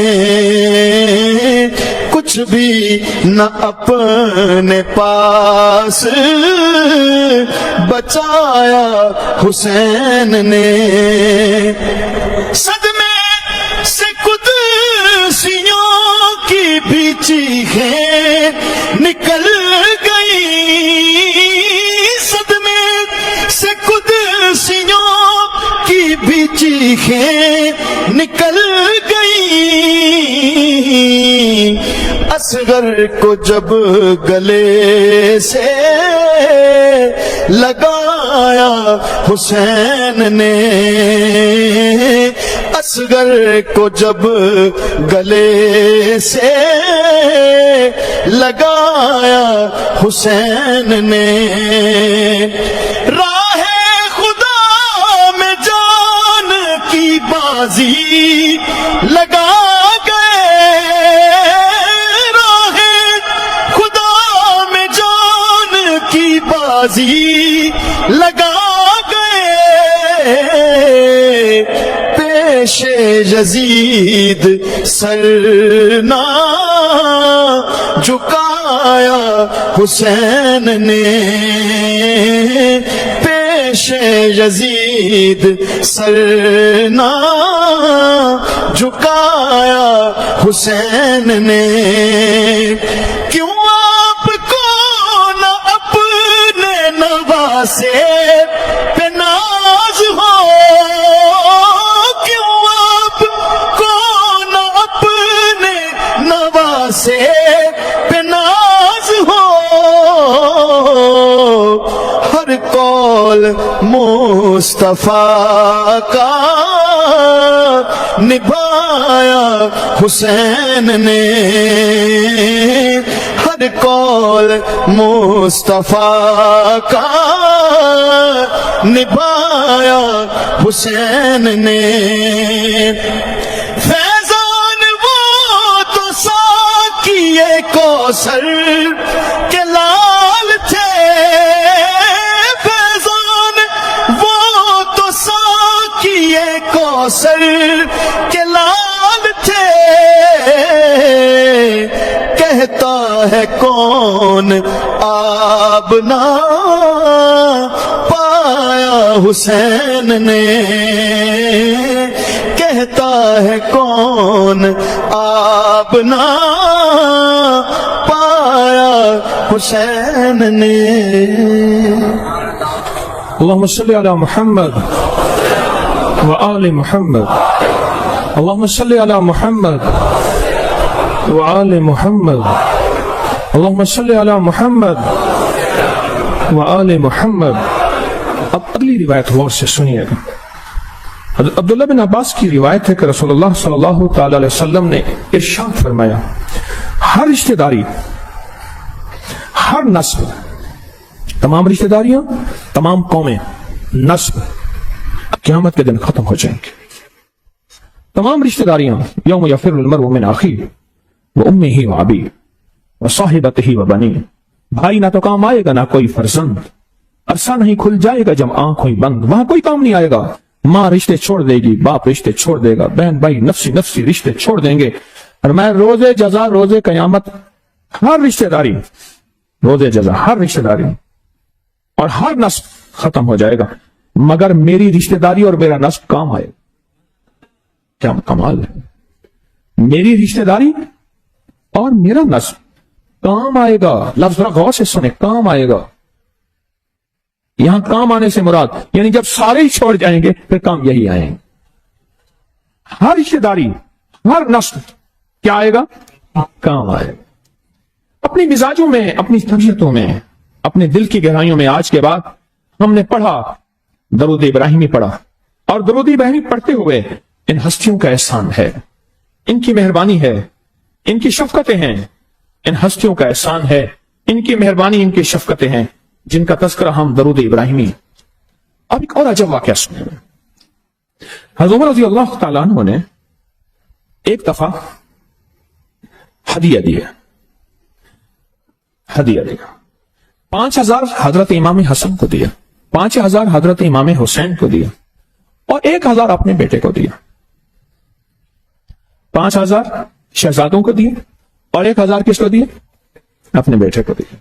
کچھ بھی نہ اپنے پاس بچایا حسین نے صدمے سے قدسیوں کی بھی چیخیں نکل گئی صدمے سے قدسیوں کی بھی چیخیں نکل گئی اصغر کو جب گلے سے لگایا حسین نے اصغر کو جب گلے سے لگایا حسین نے راہ خدا میں جان کی بازی لگا گئے راہ خدا میں جان کی بازی لگا گئے پیش یزید سر نہ جھکایا حسین نے پیش یزید سر نہ جھکایا حسین نے کیوں آپ کو نہ اپنے نواسے پہ ناز ہو کیوں آپ کو نہ اپنے نواسے پہ ناز ہو ہر قول مصطفیٰ کا نبھایا حسین نے ہر قول مصطفیٰ کا نبھایا حسین نے فیضان وہ تو ساقیے کوثر کے لال تھے فیضان وہ تو ساقیے کوثر کے لال تھے کہتا ہے کون آب نہ پایا حسین نے کہتا ہے کون آب نہ پایا حسین نے اللهم صل على محمد وآل محمد اللهم صل على محمد وآل محمد اللهم صل على محمد وآل محمد اب اگلی روایت غور سے سنیے گا حضرت عبداللہ بن عباس کی روایت ہے کہ رسول اللہ صلی اللہ تعالی علیہ وسلم نے ارشاد فرمایا ہر رشتہ داری ہر نسل تمام رشتہ داریاں تمام قومیں نسل قیامت کے دن ختم ہو جائیں گے تمام رشتہ داریاں یوم یفر المرء من اخیہ وامہ وابیہ وصاحبتہ وبنیہ بھائی نہ تو کام آئے گا نہ کوئی فرزند عرصہ نہیں کھل جائے گا جب آنکھ ہوئی بند وہاں کوئی کام نہیں آئے گا ماں رشتے چھوڑ دے گی باپ رشتے چھوڑ دے گا بہن بھائی نفسی نفسی رشتے چھوڑ دیں گے اور میں روزے جزا روزے قیامت ہر رشتہ داری روزے جزا ہر رشتہ داری اور ہر نسب ختم ہو جائے گا مگر میری رشتہ داری اور میرا نسب کام آئے گا کیا کمال ہے میری رشتہ داری اور میرا نسب کام آئے گا لفظ ذرا غور سے سنے کام آئے گا یہاں کام آنے سے مراد یعنی جب سارے ہی چھوڑ جائیں گے پھر کام یہی آئیں گے ہر رشتے داری، ہر نسل کیا آئے گا؟ کام آئے گا۔ اپنی مزاجوں میں، اپنی طبیعتوں میں، اپنے دل کی گہرائیوں میں آج کے بعد ہم نے پڑھا، درود ابراہیمی پڑھا، اور درود ابراہیمی پڑھتے ہوئے ان ہستیوں کا احسان ہے، ان کی مہربانی ہے، ان کی شفقتیں ہیں، ان ہستیوں کا احسان ہے، ان کی مہربانی، ان کی شفقتیں ہیں، جن کا تذکرہ ہم درود ابراہیمی۔ اب ایک اور عجب واقعہ سنیں۔ حضرت عمر رضی اللہ تعالیٰ عنہ نے ایک دفعہ ہدیہ دیا، 5,000 حضرت امام حسن کو دیا، 5,000 حضرت امام حسین کو دیا، اور 1,000 اپنے بیٹے کو دیا۔ 5,000 شہزادوں کو دیا اور 1,000 کس کو دیا؟ اپنے بیٹے کو دیا۔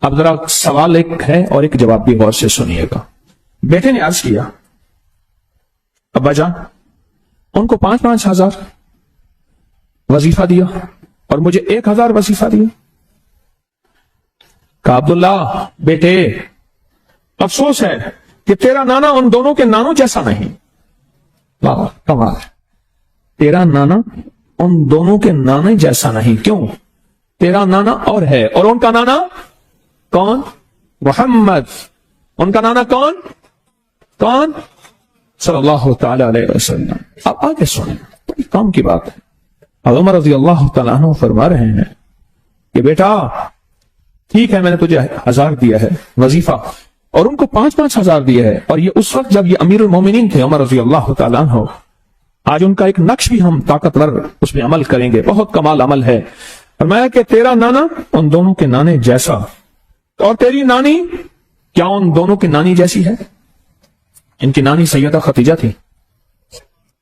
اب ذرا سوال ایک ہے اور ایک جواب بھی غور سے سنیے گا۔ بیٹے نے عرض کیا، ابا جان ان کو 5,000 وظیفہ دیا اور مجھے 1,000 وظیفہ دیا۔ کہا عبداللہ بیٹے، افسوس ہے کہ تیرا نانا ان دونوں کے نانوں جیسا نہیں۔ واہ کمال ہے، تیرا نانا ان دونوں کے نانے جیسا نہیں۔ کیوں؟ تیرا نانا اور ہے، اور ان کا نانا کون؟ محمد۔ ان کا نانا کون؟ صلی اللہ تعالی علیہ وسلم۔ اب آگے سنیں، بڑی کام کی بات ہے۔ حضرت عمر رضی اللہ تعالیٰ عنہ فرما رہے ہیں کہ بیٹا ٹھیک ہے، میں نے تجھے 1,000 دیا ہے وظیفہ، اور ان کو 5,000 دیا ہے، اور یہ اس وقت جب یہ امیر المومنین تھے عمر رضی اللہ تعالیٰ عنہ۔ آج ان کا ایک نقش بھی ہم طاقتور اس میں عمل کریں گے، بہت کمال عمل ہے۔ فرمایا کہ تیرا نانا ان دونوں کے نانے جیسا، اور تیری نانی کیا ان دونوں کی نانی جیسی ہے؟ ان کی نانی سیدہ خدیجہ تھی،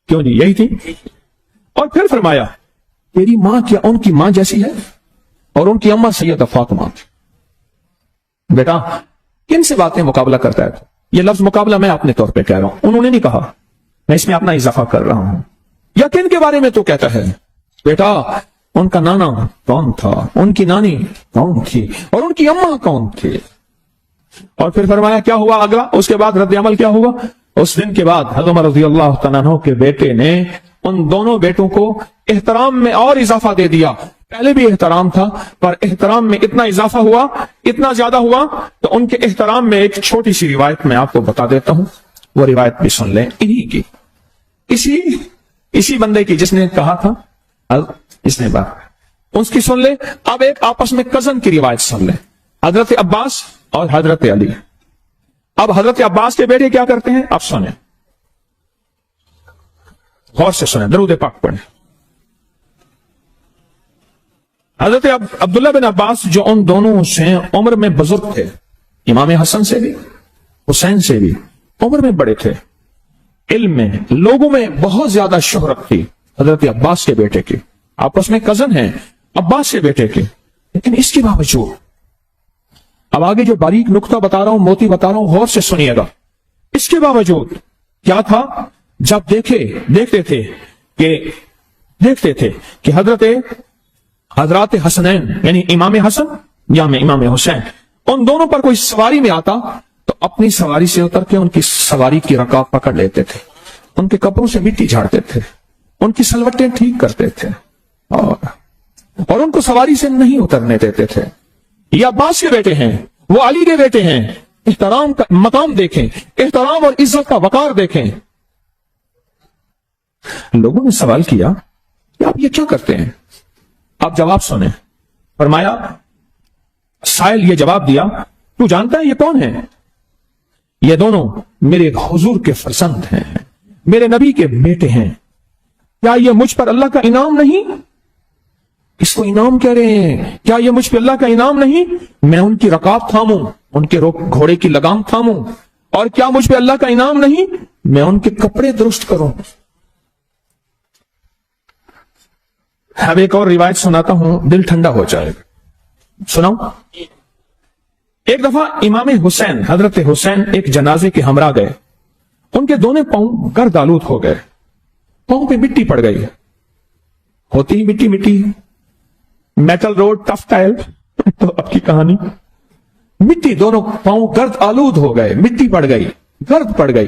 کیوں جی یہی تھی۔ اور پھر فرمایا تیری ماں کیا ان کی ماں جیسی ہے؟ اور ان کی اماں سیدہ فاطمہ تھی۔ بیٹا کن سے باتیں مقابلہ کرتا ہے تو؟ یہ لفظ مقابلہ میں اپنے طور پہ کہہ رہا ہوں، انہوں نے نہیں کہا، میں اس میں اپنا اضافہ کر رہا ہوں۔ یا کن کے بارے میں تو کہتا ہے؟ بیٹا ان کا نانا کون تھا، ان کی نانی کون تھی، اور ان کی اماں کون تھی۔ اور پھر فرمایا کیا ہوا اگلا، اس کے بعد رد عمل کیا ہوا؟ اس دن کے بعد حضرت عمر رضی اللہ تعالیٰ عنہ کے بیٹے نے ان دونوں بیٹوں کو احترام میں اور اضافہ دے دیا۔ پہلے بھی احترام تھا، پر احترام میں اتنا اضافہ ہوا، اتنا زیادہ ہوا، تو ان کے احترام میں ایک چھوٹی سی روایت میں آپ کو بتا دیتا ہوں، وہ روایت بھی سن لیں، انہی کی، اسی بندے کی جس نے کہا تھا اس نے بات اس کی سن لیں۔ اب ایک آپس میں کزن کی روایت سن لیں، حضرت عباس اور حضرت علی۔ اب حضرت عباس کے بیٹے کیا کرتے ہیں؟ اب سنیں، غور سے سنیں، درود پاک پڑھیں۔ حضرت عبداللہ بن عباس جو ان دونوں سے عمر میں بزرگ تھے، امام حسن سے بھی حسین سے بھی عمر میں بڑے تھے، علم میں لوگوں میں بہت زیادہ شہرت تھی حضرت عباس کے بیٹے کی، آپس میں کزن ہیں عباس کے بیٹے کی، لیکن اس کے باوجود اب آگے جو باریک نقطہ بتا رہا ہوں، موتی بتا رہا ہوں، غور سے سنیے گا۔ اس کے باوجود کیا تھا؟ جب دیکھتے تھے کہ حضرات حسنین یعنی امام حسن یا امام حسین ان دونوں پر کوئی سواری میں آتا تو اپنی سواری سے اتر کے ان کی سواری کی رکاب پکڑ لیتے تھے، ان کے کپڑوں سے مٹی جھاڑتے تھے، ان کی سلوٹیں ٹھیک کرتے تھے، اور ان کو سواری سے نہیں اترنے دیتے تھے۔ یہ عباس کے بیٹے ہیں، وہ علی کے بیٹے ہیں، احترام کا مقام دیکھیں، احترام اور عزت کا وقار دیکھیں۔ لوگوں نے سوال کیا کہ آپ یہ کیا کرتے ہیں؟ آپ جواب سنیں۔ فرمایا، سائل یہ جواب دیا، تو جانتا ہے یہ کون ہے؟ یہ دونوں میرے حضور کے فرزند ہیں، میرے نبی کے بیٹے ہیں۔ کیا یہ مجھ پر اللہ کا انعام نہیں؟ اس کو انعام کہہ رہے ہیں، کیا یہ مجھ پہ اللہ کا انعام نہیں؟ میں ان کی رکاب تھاموں، ان کے گھوڑے کی لگام تھاموں، اور کیا مجھ پہ اللہ کا انعام نہیں؟ میں ان کے کپڑے درست کروں۔ اب ایک اور روایت سناتا ہوں، دل ٹھنڈا ہو جائے گا، سناؤں۔ ایک دفعہ امام حسین حضرت حسین ایک جنازے کے ہمراہ گئے، ان کے دونوں پاؤں گرد آلود ہو گئے، پاؤں پہ مٹی پڑ گئی، ہوتی ہی مٹی میٹل روڈ ٹف ٹائل تو اب کی کہانی، مٹی، دونوں پاؤں گرد آلود ہو گئے، مٹی پڑ گئی، گرد پڑ گئی۔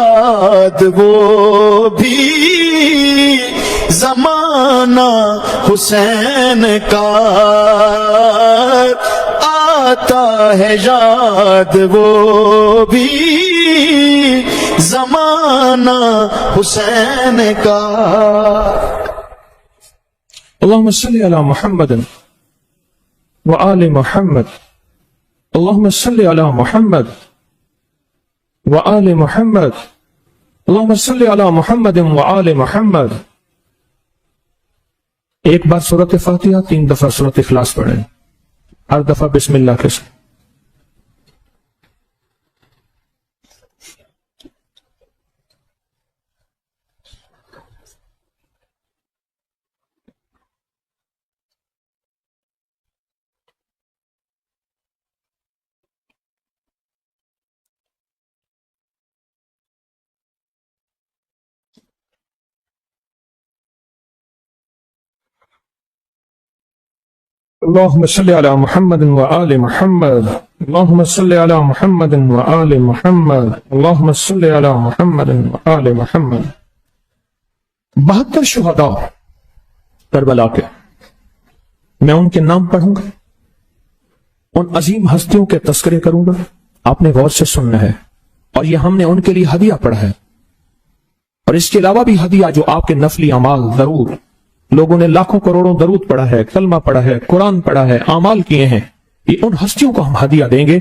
یاد وہ بھی زمانہ حسین کا آتا ہے یاد وہ بھی زمانہ حسین کا. اللهم صل على محمد وآل محمد. اللهم صل على محمد وآل محمد. اللهم صل على محمد وآل محمد. ایک بار سورۃ فاتحہ 3 دفعہ سورۃ اخلاص پڑھیں، ہر دفعہ بسم اللہ کے ساتھ. اللهم صل على محمد وآل محمد. اللهم صل على محمد وآل محمد. اللهم صل على محمد وآل محمد. 72 شہداء کربلا کے، میں ان کے نام پڑھوں گا، ان عظیم ہستیوں کے تذکرے کروں گا، آپ نے غور سے سننا ہے. اور یہ ہم نے ان کے لیے ہدیہ پڑھا ہے، اور اس کے علاوہ بھی ہدیہ جو آپ کے نفلی اعمال، ضرور لوگوں نے لاکھوں کروڑوں درود پڑھا ہے، کلمہ پڑھا ہے، قرآن پڑھا ہے، اعمال کیے ہیں، یہ ان ہستیوں کو ہم ہدیہ دیں گے.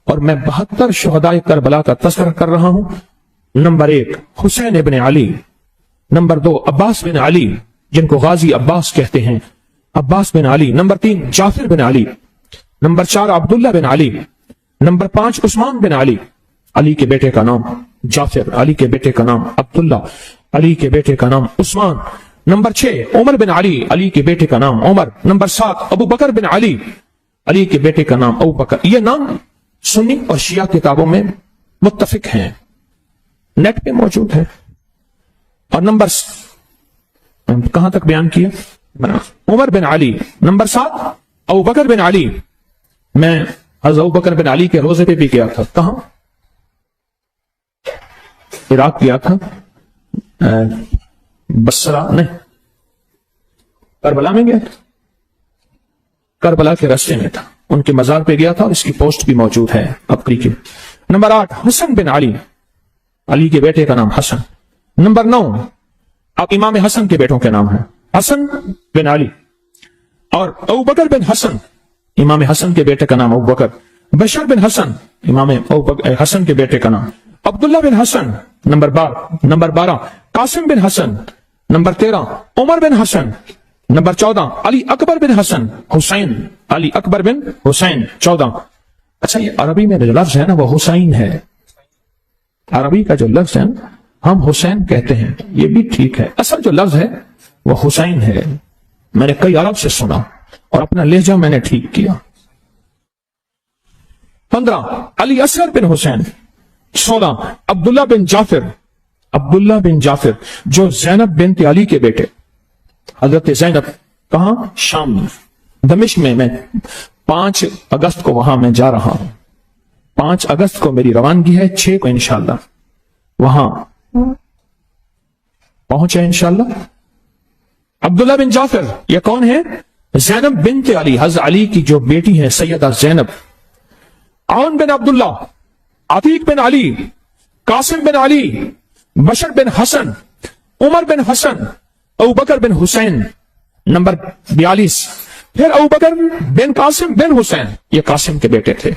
اور میں 72 شہداء کربلا کا تذکرہ کر رہا ہوں. نمبر 1 حسین ابن علی. نمبر 2 عباس بن علی، جن کو غازی عباس کہتے ہیں، عباس بن علی. نمبر 3 جعفر بن علی. نمبر 4 عبداللہ بن علی. نمبر 5 عثمان بن علی. علی کے بیٹے کا نام جعفر، علی کے بیٹے کا نام عبداللہ، علی کے بیٹے کا نام عثمان. نمبر 6 عمر بن علی، علی کے بیٹے کا نام عمر. نمبر 7 ابو بکر بن علی، علی کے بیٹے کا نام ابو بکر. یہ نام سنی اور شیعہ کتابوں میں متفق ہیں، نیٹ پہ موجود ہے. اور نمبر کہاں تک بیان کیا؟ عمر بن علی. نمبر 7 ابو بکر بن علی. میں حضرت ابو بکر بن علی کے روزے پہ بھی گیا تھا. کہاں؟ عراق گیا تھا، بصرہ نہیں، کربلا میں گیا تھا، کربلا کے راستے میں تھا، ان کے مزار پہ گیا تھا، اور اس کی پوسٹ بھی موجود ہے اپنی کی. نمبر 8 حسن بن علی، علی کے بیٹے کا نام حسن. نمبر 9 اب امام حسن کے بیٹوں کے نام ہیں حسن بن علی. اور ابو بکر بن حسن، امام حسن کے بیٹے کا نام ابو بکر. بشر بن حسن، امام حسن کے بیٹے کا نام. عبداللہ بن حسن. نمبر 12 قاسم بن حسن. نمبر 13 عمر بن حسن. نمبر 14 علی اکبر بن حسن حسین، علی اکبر بن حسین 14. اچھا یہ عربی میں جو لفظ ہے نا وہ حسین ہے، عربی کا جو لفظ ہے ہم حسین کہتے ہیں، یہ بھی ٹھیک ہے، اصل جو لفظ ہے وہ حسین ہے. میں نے کئی عرب سے سنا اور اپنا لہجہ میں نے ٹھیک کیا. 15 علی اصغر بن حسین. 16 عبداللہ بن جعفر، عبداللہ بن جعفر جو زینب بنت علی کے بیٹے، حضرت زینب. کہاں؟ شام میں، دمشق میں. میں 5 اگست کو وہاں میں جا رہا ہوں، 5 اگست کو میری روانگی ہے، 6 کو انشاءاللہ وہاں پہنچے انشاءاللہ. عبداللہ بن جعفر یہ کون ہے؟ زینب بنت علی، حضرت علی کی جو بیٹی ہے سیدہ زینب. عون بن عبداللہ، عتیق بن علی، قاسم بن علی، بشر بن حسن، عمر بن حسن، ابو بکر بن حسین. نمبر 42 پھر ابو بکر بن قاسم بن حسین، یہ قاسم کے بیٹے تھے.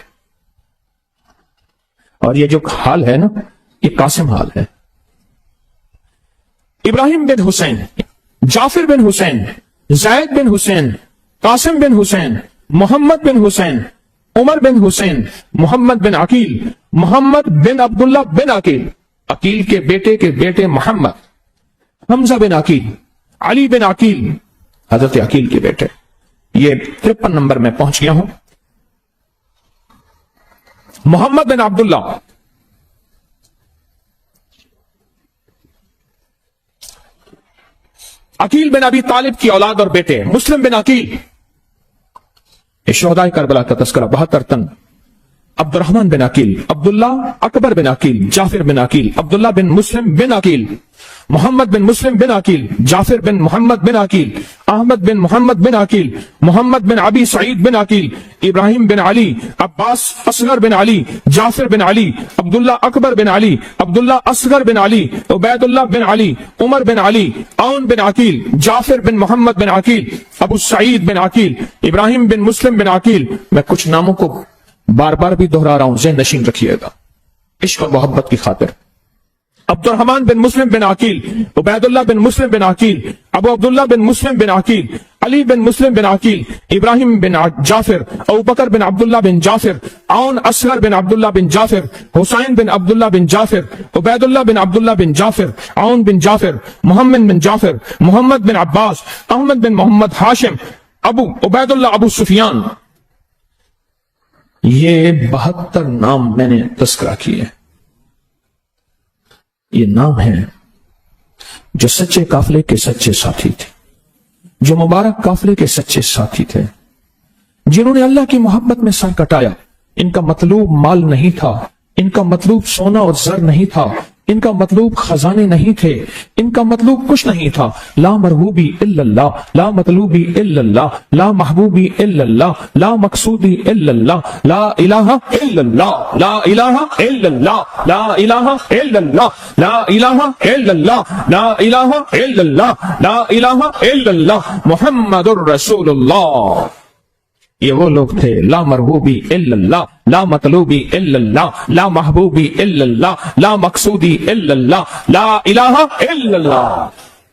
اور یہ جو حال ہے نا یہ قاسم حال ہے. ابراہیم بن حسین، جعفر بن حسین، زید بن حسین، قاسم بن حسین، محمد بن حسین، عمر بن حسین، محمد بن عقیل، محمد بن عبداللہ بن عقیل، عقیل کے بیٹے محمد، حمزہ بن عقیل، علی بن عقیل، حضرت عقیل کے بیٹے. یہ 53 نمبر میں پہنچ گیا ہوں. محمد بن عبداللہ، عقیل بن ابی طالب کی اولاد اور بیٹے، مسلم بن عقیل. شہداء کربلا کا تذکرہ 72 تن. عبد الرحمن بن عقیل, عبداللہ اکبر بن عقیل, جعفر بن عقیل, عبداللہ بن مسلم بن عقیل, محمد بن مسلم بن عقیل, جعفر بن محمد بن عقیل, احمد بن محمد بن عقیل, محمد بن ابی سعید بن عقیل, ابراہیم بن علی, عباس اصغر بن علی, جعفر بن علی, عبداللہ اکبر بن علی, عبداللہ اصغر بن علی, عبید اللہ بن علی, عمر بن علی, عون بن عقیل, جعفر بن محمد بن عقیل, ابو سعید بن عقیل, ابراہیم بن مسلم بن عقیل. میں کچھ ناموں کو بار بار بھی دہرا رہا ہوں, ذہن نشین رکھیے گا عشق اور محبت کی خاطر. عبد الرحمن بن مسلم بن عقیل, عبید اللہ بن مسلم بن عقیل, ابو عبداللہ بن مسلم بن عقیل, علی بن مسلم بن عقیل, ابراہیم بن جعفر, ابو بکر بن عبداللہ بن جعفر, عون اصغر بن عبداللہ بن جعفر, حسین بن عبداللہ بن جعفر, عبید اللہ بن عبداللہ بن جعفر, عون بن جعفر, محمد بن جعفر, محمد بن عباس, احمد بن محمد ہاشم, ابو عبید اللہ ابو سفیان. یہ 72 نام میں نے تذکرہ کیے. یہ نام ہیں جو سچے قافلے کے سچے ساتھی تھے, جو مبارک قافلے کے سچے ساتھی تھے, جنہوں نے اللہ کی محبت میں سر کٹایا. ان کا مطلوب مال نہیں تھا, ان کا مطلوب سونا اور زر نہیں تھا, ان کا مطلوب خزانے نہیں تھے, ان کا مطلوب کچھ نہیں تھا. لا مرغوبی الا اللہ, لا مطلوبی الا اللہ, لا محبوبی الا اللہ, لا مقصودی الا اللہ, لا الہ الا اللہ, لا الہ الا اللہ, لا الہ الا اللہ, لا الہ الا اللہ, لا الہ الا اللہ, لا الہ الا اللہ, محمد الرسول اللہ. یہ وہ لوگ تھے لا مرغوبی الا اللہ, لا مطلوبی الا اللہ, لا محبوبی الا اللہ, لا مقصودی الا اللہ, لا الہ الا اللہ.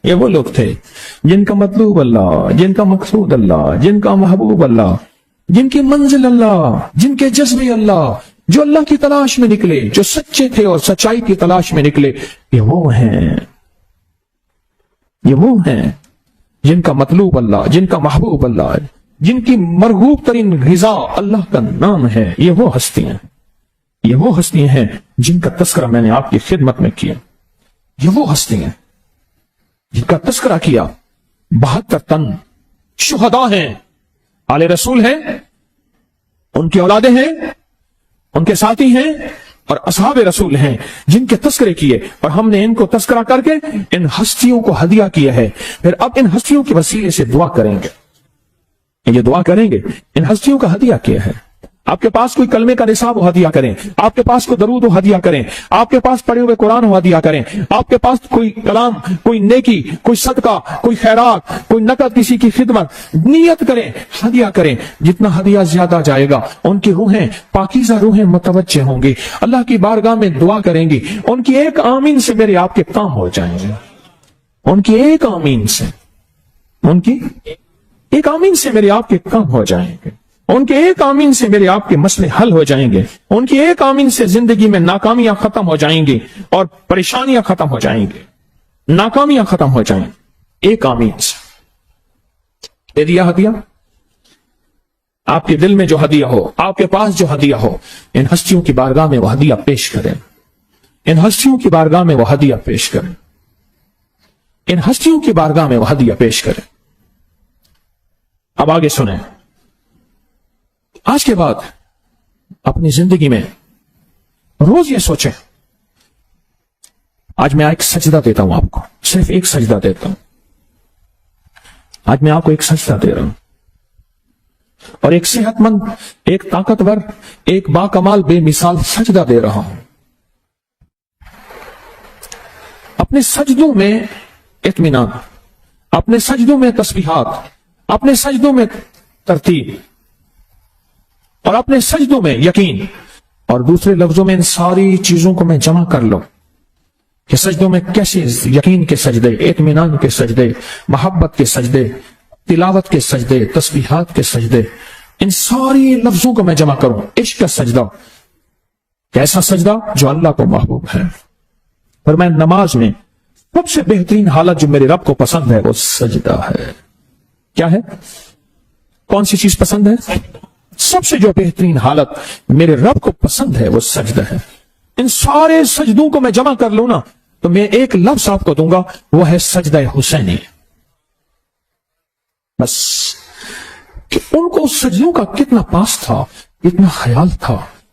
یہ وہ لوگ تھے جن کا مطلوب اللہ, جن کا مقصود اللہ, جن کا محبوب اللہ, جن کی منزل اللہ, جن کے جذبے اللہ, جو اللہ کی تلاش میں نکلے, جو سچے تھے اور سچائی کی تلاش میں نکلے. یہ وہ ہیں, یہ وہ ہیں جن کا مطلوب اللہ, جن کا محبوب اللہ, جن کی مرغوب ترین غذا اللہ کا نام ہے. یہ وہ ہستیاں, یہ وہ ہستیاں ہیں جن کا تذکرہ میں نے آپ کی خدمت میں کیا. یہ وہ ہستیاں جن کا تذکرہ کیا. 72 تن شہداء ہیں, آل رسول ہیں, ان کی اولادیں ہیں, ان کے ساتھی ہیں اور اصحاب رسول ہیں جن کے تذکرے کیے, اور ہم نے ان کو تذکرہ کر کے ان ہستیوں کو ہدیہ کیا ہے. پھر اب ان ہستیوں کے وسیلے سے دعا کریں گے, یہ دعا کریں گے. ان ہستیوں کا ہدیہ کیا ہے. آپ کے پاس کوئی کلمے کا نصاب ہو ہدیہ کریں, آپ کے پاس کوئی درود ہو ہدیہ کریں, آپ کے پاس پڑھے ہوئے قرآن ہو ہدیہ کریں, آپ کے پاس کوئی کلام, کوئی نیکی, کوئی صدقہ, کوئی خیرات, کوئی نقد کسی کی خدمت, نیت کریں, ہدیہ کریں. جتنا ہدیہ زیادہ جائے گا ان کی روحیں, پاکیزہ روحیں متوجہ ہوں گی, اللہ کی بارگاہ میں دعا کریں گی. ان کی ایک آمین سے میرے آپ کے کام ہو جائیں گے. ان کی ایک آمین سے, ان کی ایک آمین سے میرے آپ کے کام ہو جائیں گے. ان کے ایک آمین سے میرے آپ کے مسئلے حل ہو جائیں گے. ان کی ایک آمین سے زندگی میں ناکامیاں ختم ہو جائیں گی اور پریشانیاں ختم ہو جائیں گی, ناکامیاں ختم ہو جائیں گی. ایک آمین سے دے دیا ہدیہ. آپ کے دل میں جو ہدیہ ہو, آپ کے پاس جو ہدیہ ہو, ان ہستیوں کی بارگاہ میں وہ ہدیہ پیش کریں. ان ہستیوں کی بارگاہ میں وہ ہدیہ پیش کریں. ان ہستیوں کی بارگاہ میں وہ ہدیہ پیش کریں. اب آگے سنیں. آج کے بعد اپنی زندگی میں روز یہ سوچیں, آج میں ایک سجدہ دیتا ہوں آپ کو, صرف ایک سجدہ دیتا ہوں. آج میں آپ کو ایک سجدہ دے رہا ہوں, اور ایک صحت مند, ایک طاقتور, ایک باکمال, بے مثال سجدہ دے رہا ہوں. اپنے سجدوں میں اطمینان, اپنے سجدوں میں تسبیحات, اپنے سجدوں میں ترتیب, اور اپنے سجدوں میں یقین. اور دوسرے لفظوں میں ان ساری چیزوں کو میں جمع کر لوں کہ سجدوں میں کیسے یقین کے سجدے, اطمینان کے سجدے, محبت کے سجدے, تلاوت کے سجدے, تسبیحات کے سجدے, ان ساری لفظوں کو میں جمع کروں. عشق کا سجدہ, کیسا سجدہ جو اللہ کو محبوب ہے. پر میں نماز میں سب سے بہترین حالت جو میرے رب کو پسند ہے وہ سجدہ ہے. کیا ہے؟ کون سی چیز پسند ہے؟ سب سے جو بہترین حالت میرے رب کو پسند ہے وہ سجدہ ہے. ان سارے سجدوں کو میں جمع کر لوں نا تو میں ایک لفظ آپ کو دوں گا, وہ ہے سجدہ حسینی. بس کہ ان کو سجدوں کا کتنا پاس تھا, کتنا خیال تھا,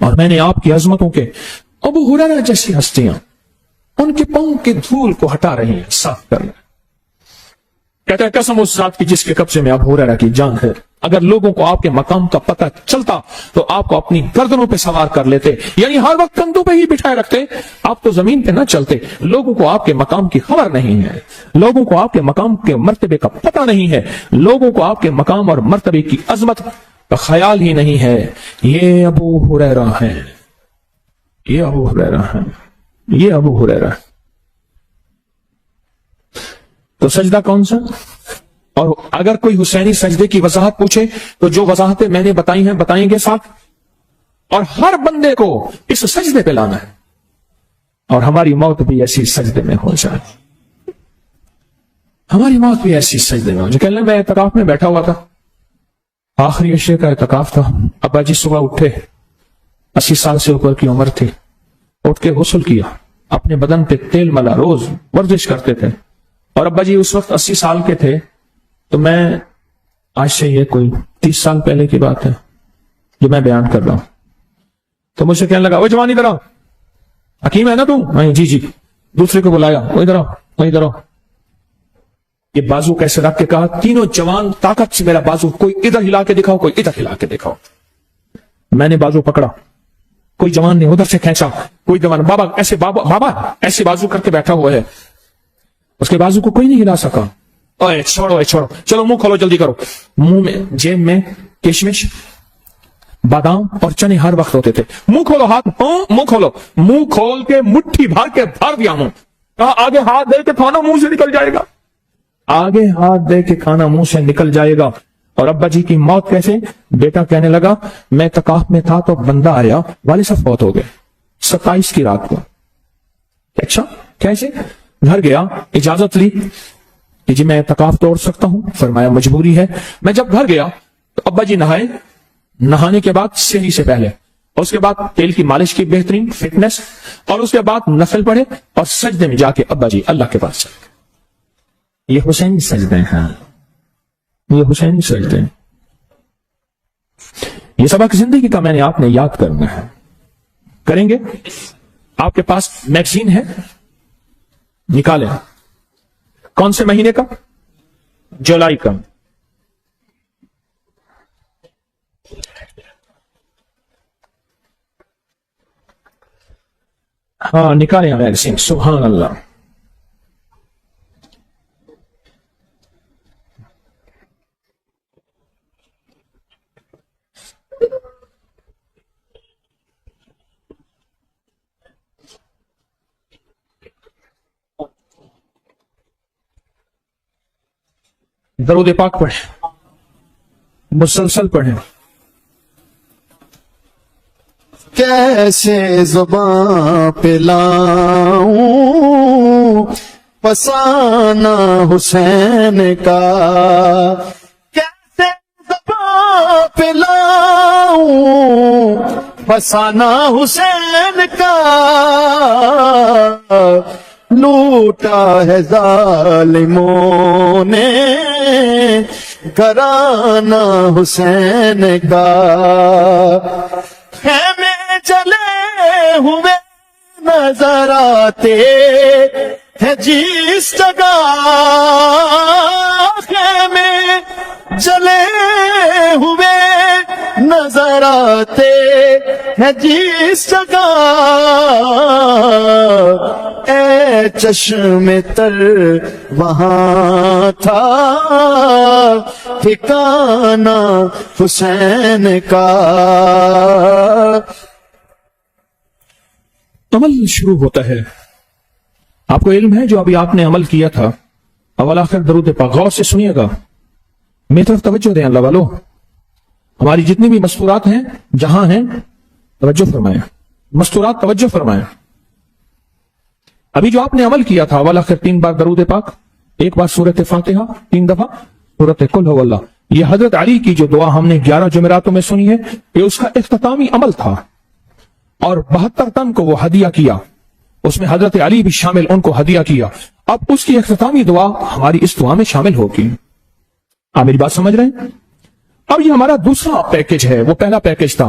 اور میں نے آپ کی عظمتوں کے ابو ہریرہ جیسی ہستیاں ان کے پاؤں کے دھول کو ہٹا رہی ہیں، صاف کر رہے ہیں۔ کہتا ہے قسم اس ذات کی جس کے قبضے میں ابو ہریرہ کی جان ہے، اگر لوگوں کو آپ کے مقام کا پتہ چلتا تو آپ کو اپنی گردنوں پہ سوار کر لیتے، یعنی ہر وقت کندھوں پہ ہی بٹھائے رکھتے، آپ تو زمین پہ نہ چلتے۔ لوگوں کو آپ کے مقام کی خبر نہیں ہے، لوگوں کو آپ کے مقام کے مرتبے کا پتہ نہیں ہے، لوگوں کو آپ کے مقام اور مرتبے کی عظمت کا خیال ہی نہیں ہے۔ یہ ابو ہریرہ ہے، یہ ابو ہریرہ ہے، یہ ابو ہریرہ ہے۔ تو سجدہ کون سا؟ اور اگر کوئی حسینی سجدے کی وضاحت پوچھے تو جو وضاحتیں میں نے بتائی ہیں بتائیں گے ساتھ، اور ہر بندے کو اس سجدے پہ لانا ہے، اور ہماری موت بھی ایسی سجدے میں ہو جائے، ہماری موت بھی ایسی سجدے میں ہو جائے۔ کہنے میں اعتکاف میں بیٹھا ہوا تھا، آخری عشرے کا اعتکاف تھا، ابا جی صبح اٹھے، 80 سال سے اوپر کی عمر تھی، اٹھ کے غسل کیا، اپنے بدن پہ تیل ملا، روز ورزش کرتے تھے، اور ابا جی اس وقت 80 سال کے تھے۔ تو میں آج سے یہ کوئی 30 سال پہلے کی بات ہے جو میں بیان کر رہا ہوں، تو مجھ سے کہنے لگا، وہ جوان ادھر آؤ، حکیم ہے نا تم؟ جی جی۔ دوسرے کو بلایا، وہ ادھر آؤ، وہ ادھر آؤ۔ یہ بازو کیسے رکھ کے کہا، تینوں جوان طاقت سے میرا بازو، کوئی ادھر ہلا کے دکھاؤ، کوئی ادھر ہلا کے دکھاؤ۔ میں نے بازو پکڑا، کوئی جوان نے ادھر سے کھینچا، کوئی جوان، بابا ایسے، بابا ایسے بازو کر کے بیٹھا ہوا ہے، اس کے بازو کو کوئی نہیں ہلا سکا۔ اوے چھوڑو، چھوڑو، چلو منہ کھولو، جلدی کرو۔ منہ میں، جیب میں کشمش، بادام اور چنے ہر وقت ہوتے تھے۔ منہ کھولو، ہاتھ، منہ کھولو، منہ کھول کے مٹھی بھر کے بھر دیا منہ۔ کہا آگے ہاتھ دے کے کھانا منہ سے نکل جائے گا، آگے ہاتھ دے کے کھانا منہ سے نکل جائے گا۔ اور ابا جی کی موت کیسے؟ بیٹا کہنے لگا، میں اعتکاف میں تھا تو بندہ آیا، والد صاحب فوت ہو گئے 27 کی رات کو۔ اچھا کیسے؟ گھر گیا، اجازت لی کہ جی میں اعتکاف توڑ سکتا ہوں، فرمایا مجبوری ہے۔ میں جب گھر گیا تو ابا جی نہائے، نہانے کے بعد سحری سے پہلے، اور اس کے بعد تیل کی مالش کی بہترین فٹنس، اور اس کے بعد نفل پڑھے، اور سجدے میں جا کے ابا جی اللہ کے پاس چلے گئے۔ یہ حسینی سجدے ہیں، یہ حسینی سجدے ہیں۔ یہ سبق زندگی کا میں نے آپ نے یاد کرنا ہے، کریں گے؟ آپ کے پاس میگزین ہے، نکالیں۔ کون سے مہینے کا؟ جولائی کا۔ ہاں نکالیں میگزین، سبحان اللہ۔ درود پاک پڑھیں، مسلسل پڑھیں۔ کیسے زباں پہ لاؤں فسانہ حسین کا، کیسے زباں پہ لاؤں فسانہ حسین کا، لوٹا ہے ظالموں نے گھرانہ حسین کا، خیمے جلے ہوئے نظر آتے ہیں جس جگہ، خیمے جلے ہوئے نظر آتے ہیں جس جگہ، اے چشم تر وہاں تھا ٹھکانہ حسین کا۔ عمل شروع ہوتا ہے، آپ کو علم ہے جو ابھی آپ نے عمل کیا تھا، اول آخر درود پاک، غور سے سنیے گا، میری طرف توجہ دیں اللہ والو۔ ہماری جتنی بھی مستورات ہیں جہاں ہیں توجہ فرمائیں، مستورات توجہ فرمائیں۔ ابھی جو آپ نے عمل کیا تھا، اول آخر 3 بار درود پاک، 1 بار سورۃ فاتحہ، 3 دفعہ سورۃ قل هو اللہ۔ یہ حضرت علی کی جو دعا ہم نے 11 جمعراتوں میں سنی ہے، یہ اس کا اختتامی عمل تھا، اور 72 تن کو وہ ہدیہ کیا، اس میں حضرت علی بھی شامل، ان کو ہدیہ کیا۔ اب اس کی اختتامی دعا ہماری اس دعا میں شامل ہوگی۔ آپ میری بات سمجھ رہے ہیں؟ اب یہ ہمارا دوسرا پیکج ہے، وہ پہلا پیکج تھا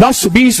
10 20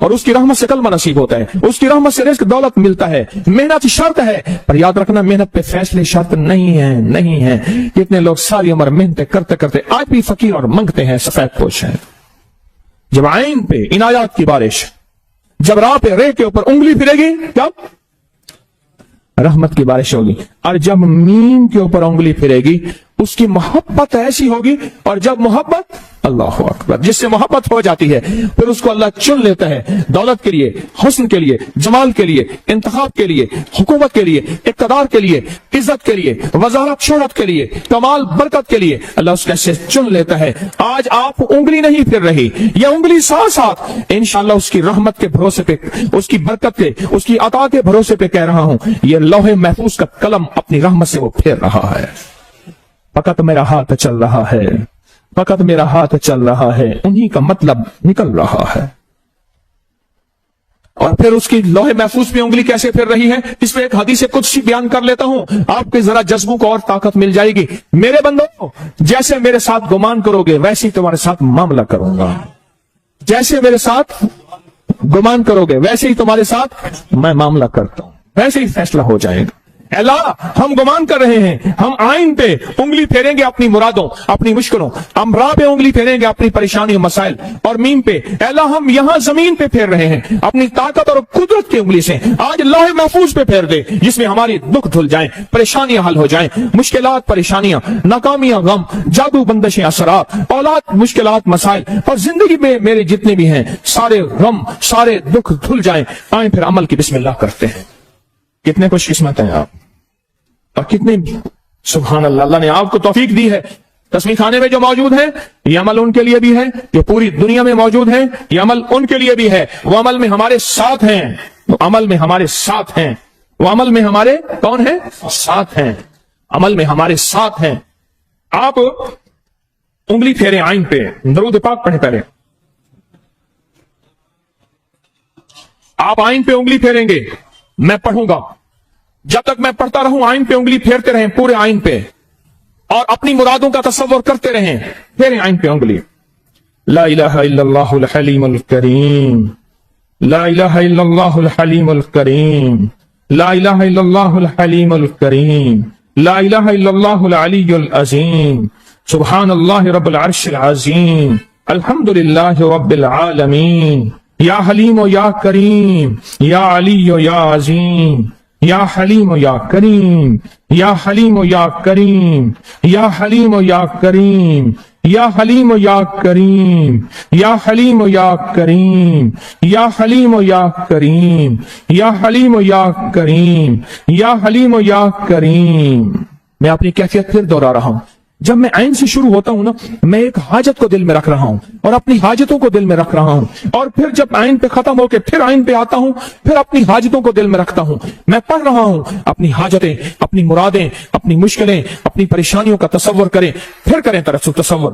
اور اس کی رحمت سے کلمہ نصیب ہوتا ہے, اس کی رحمت سے رزق دولت ملتا ہے. محنت شرط ہے, پر یاد رکھنا محنت پہ فیصلے شرط نہیں ہے, نہیں ہے. کتنے لوگ ساری عمر محنتیں کرتے کرتے آج بھی فقیر اور منگتے ہیں, سفید پوش ہیں. جب عین پہ عنایات کی بارش, جب راہ پہ رے کے اوپر انگلی پھرے گی کب رحمت کی بارش ہوگی, اور جب میم کے اوپر انگلی پھرے گی اس کی محبت ایسی ہوگی. اور جب محبت, اللہ اکبر, جس سے محبت ہو جاتی ہے پھر اس کو اللہ چن لیتا ہے دولت کے لیے, حسن کے لیے, جمال کے لیے, انتخاب کے لیے, حکومت کے لیے, اقتدار کے لیے, عزت کے لیے, وزارت شہرت کے لیے, کمال برکت کے لیے. اللہ اس کو چن لیتا ہے. آج آپ انگلی نہیں پھر رہی, یہ انگلی ساتھ ساتھ انشاءاللہ اس کی رحمت کے بھروسے پہ, اس کی برکت کے, اس کی عطا کے بھروسے پہ کہہ رہا ہوں, یہ لوح محفوظ کا قلم اپنی رحمت سے وہ پھیر رہا ہے. فقط میرا ہاتھ چل رہا ہے, فقط میرا ہاتھ چل رہا ہے, انہی کا مطلب نکل رہا ہے. اور پھر اس کی لوح محفوظ پہ انگلی کیسے پھر رہی ہے, اس پہ ایک حدیث قدسی بیان کر لیتا ہوں, آپ کے ذرا جذبوں کو اور طاقت مل جائے گی. میرے بندوں, جیسے میرے ساتھ گمان کرو گے ویسے ہی تمہارے ساتھ معاملہ کروں گا. جیسے میرے ساتھ گمان کرو گے ویسے ہی تمہارے ساتھ میں معاملہ کرتا ہوں, ویسے ہی فیصلہ ہو جائے گا. اللہ ہم گمان کر رہے ہیں, ہم آئین پہ انگلی پھیریں گے اپنی مرادوں, اپنی مشکلوں, ہم راہ پہ انگلی پھیریں گے اپنی پریشانیوں مسائل, اور میم پہ اللہ ہم یہاں زمین پہ پھیر رہے ہیں اپنی طاقت اور قدرت کی انگلی سے. آج لوح محفوظ پہ پھیر دے جس میں ہماری دکھ دھل جائیں, پریشانیاں حل ہو جائیں, مشکلات پریشانیاں, ناکامیاں غم, جادو بندشیں اثرات, اولاد مشکلات مسائل, اور زندگی میں میرے جتنے بھی ہیں سارے غم سارے دکھ دھل جائیں. آئیں پھر عمل کی بسم اللہ کرتے ہیں. کتنے خوش قسمت ہیں آپ, اور کتنے سبحان اللہ, اللہ نے آپ کو توفیق دی ہے. تسبیح خانے میں جو موجود ہیں یہ عمل ان کے لیے بھی ہے, جو پوری دنیا میں موجود ہیں یہ عمل ان کے لیے بھی ہے. وہ عمل میں ہمارے ساتھ ہیں, وہ عمل میں ہمارے ساتھ ہیں, وہ عمل میں ہمارے کون ہیں, ساتھ ہیں, عمل میں ہمارے ساتھ ہیں. آپ انگلی پھیریں آئین پہ, درود پاک پڑھیں پہلے. آپ آئین پہ انگلی پھیریں گے, میں پڑھوں گا, جب تک میں پڑھتا رہوں آئین پہ انگلی پھیرتے رہیں پورے آئین پہ, اور اپنی مرادوں کا تصور کرتے رہیں. پھیریں آئین پہ انگلی. لا الہ الا اللہ الحلیم الکریم, لا الہ الا اللہ الحلیم الکریم, لا الہ الا اللہ الحلیم الکریم, لا الہ الا اللہ العلی العظیم, سبحان اللہ رب العرش العظیم, الحمدللہ رب العالمین, یا حلیم و یا کریم, یا علی و یا عظیم, یا حلیم و یا کریم, یا حلیم و یا کریم, یا حلیم و یا کریم, یا حلیم و یا کریم, یا حلیم و یا کریم, یا حلیم و یا کریم, یا حلیم و یا کریم, یا حلیم و یا کریم. میں اپنی کیفیت پھر دوہرا رہا ہوں. جب میں عین سے شروع ہوتا ہوں نا, میں ایک حاجت کو دل میں رکھ رہا ہوں اور اپنی حاجتوں کو دل میں رکھ رہا ہوں, اور پھر جب عین پہ ختم ہو کے پھر عین پہ آتا ہوں, پھر اپنی حاجتوں کو دل میں رکھتا ہوں. میں پڑھ رہا ہوں, اپنی حاجتیں, اپنی مرادیں, اپنی مشکلیں, اپنی پریشانیوں کا تصور کریں, پھر کریں تصور.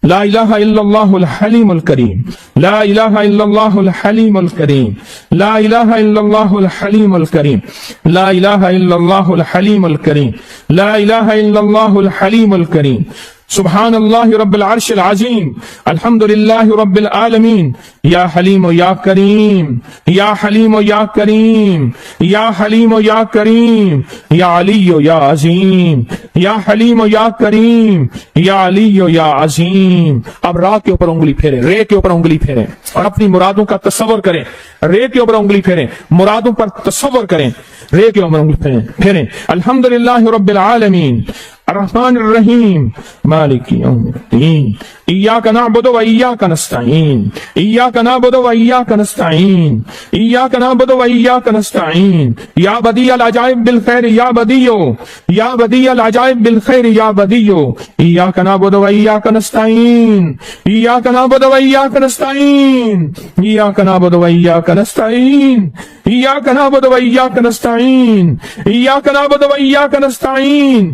لا الہ الا اللہ الحلیم الکریم, لا الہ الا اللہ الحلیم الکریم, لا الہ الا اللہ الحلیم الکریم, لا الہ الا اللہ الحلیم الکریم, لا الہ الا اللہ الحلیم الکریم, سبحان اللہ رب العرش العظیم, الحمدللہ رب العالمین, یا حلیم و یا کریم, یا حلیم و یا کریم, یا حلیم و یا کریم, یا علی و یا عظیم, یا حلیم و یا کریم, یا علی و یا عظیم. اب را کے اوپر انگلی پھیریں, رے کے اوپر انگلی پھیریں اور اپنی مرادوں کا تصور کریں. رے کے اوپر انگلی پھیریں, مرادوں پر تصور کریں, رے کے اوپر انگلی پھیریں. الحمدللہ رب العالمین, الرحمن الرحیم, مالک یوم الدین, ایاک نعبد و ایاک نستعین, ایاک نعبد و ایاک نستعین, ایاک نعبد و ایاک نستعین, یا بدیع العجائب بالخیر یا بدیع, یا بدیع العجائب بالخیر یا بدیع, ایاک نعبد و ایاک نستعین, ایاک نعبد و ایاک نستعین, ایاک نعبد و ایاک نستعین, ایاک نعبد و ایاک نستعین, ایاک نعبد و ایاک نستعین,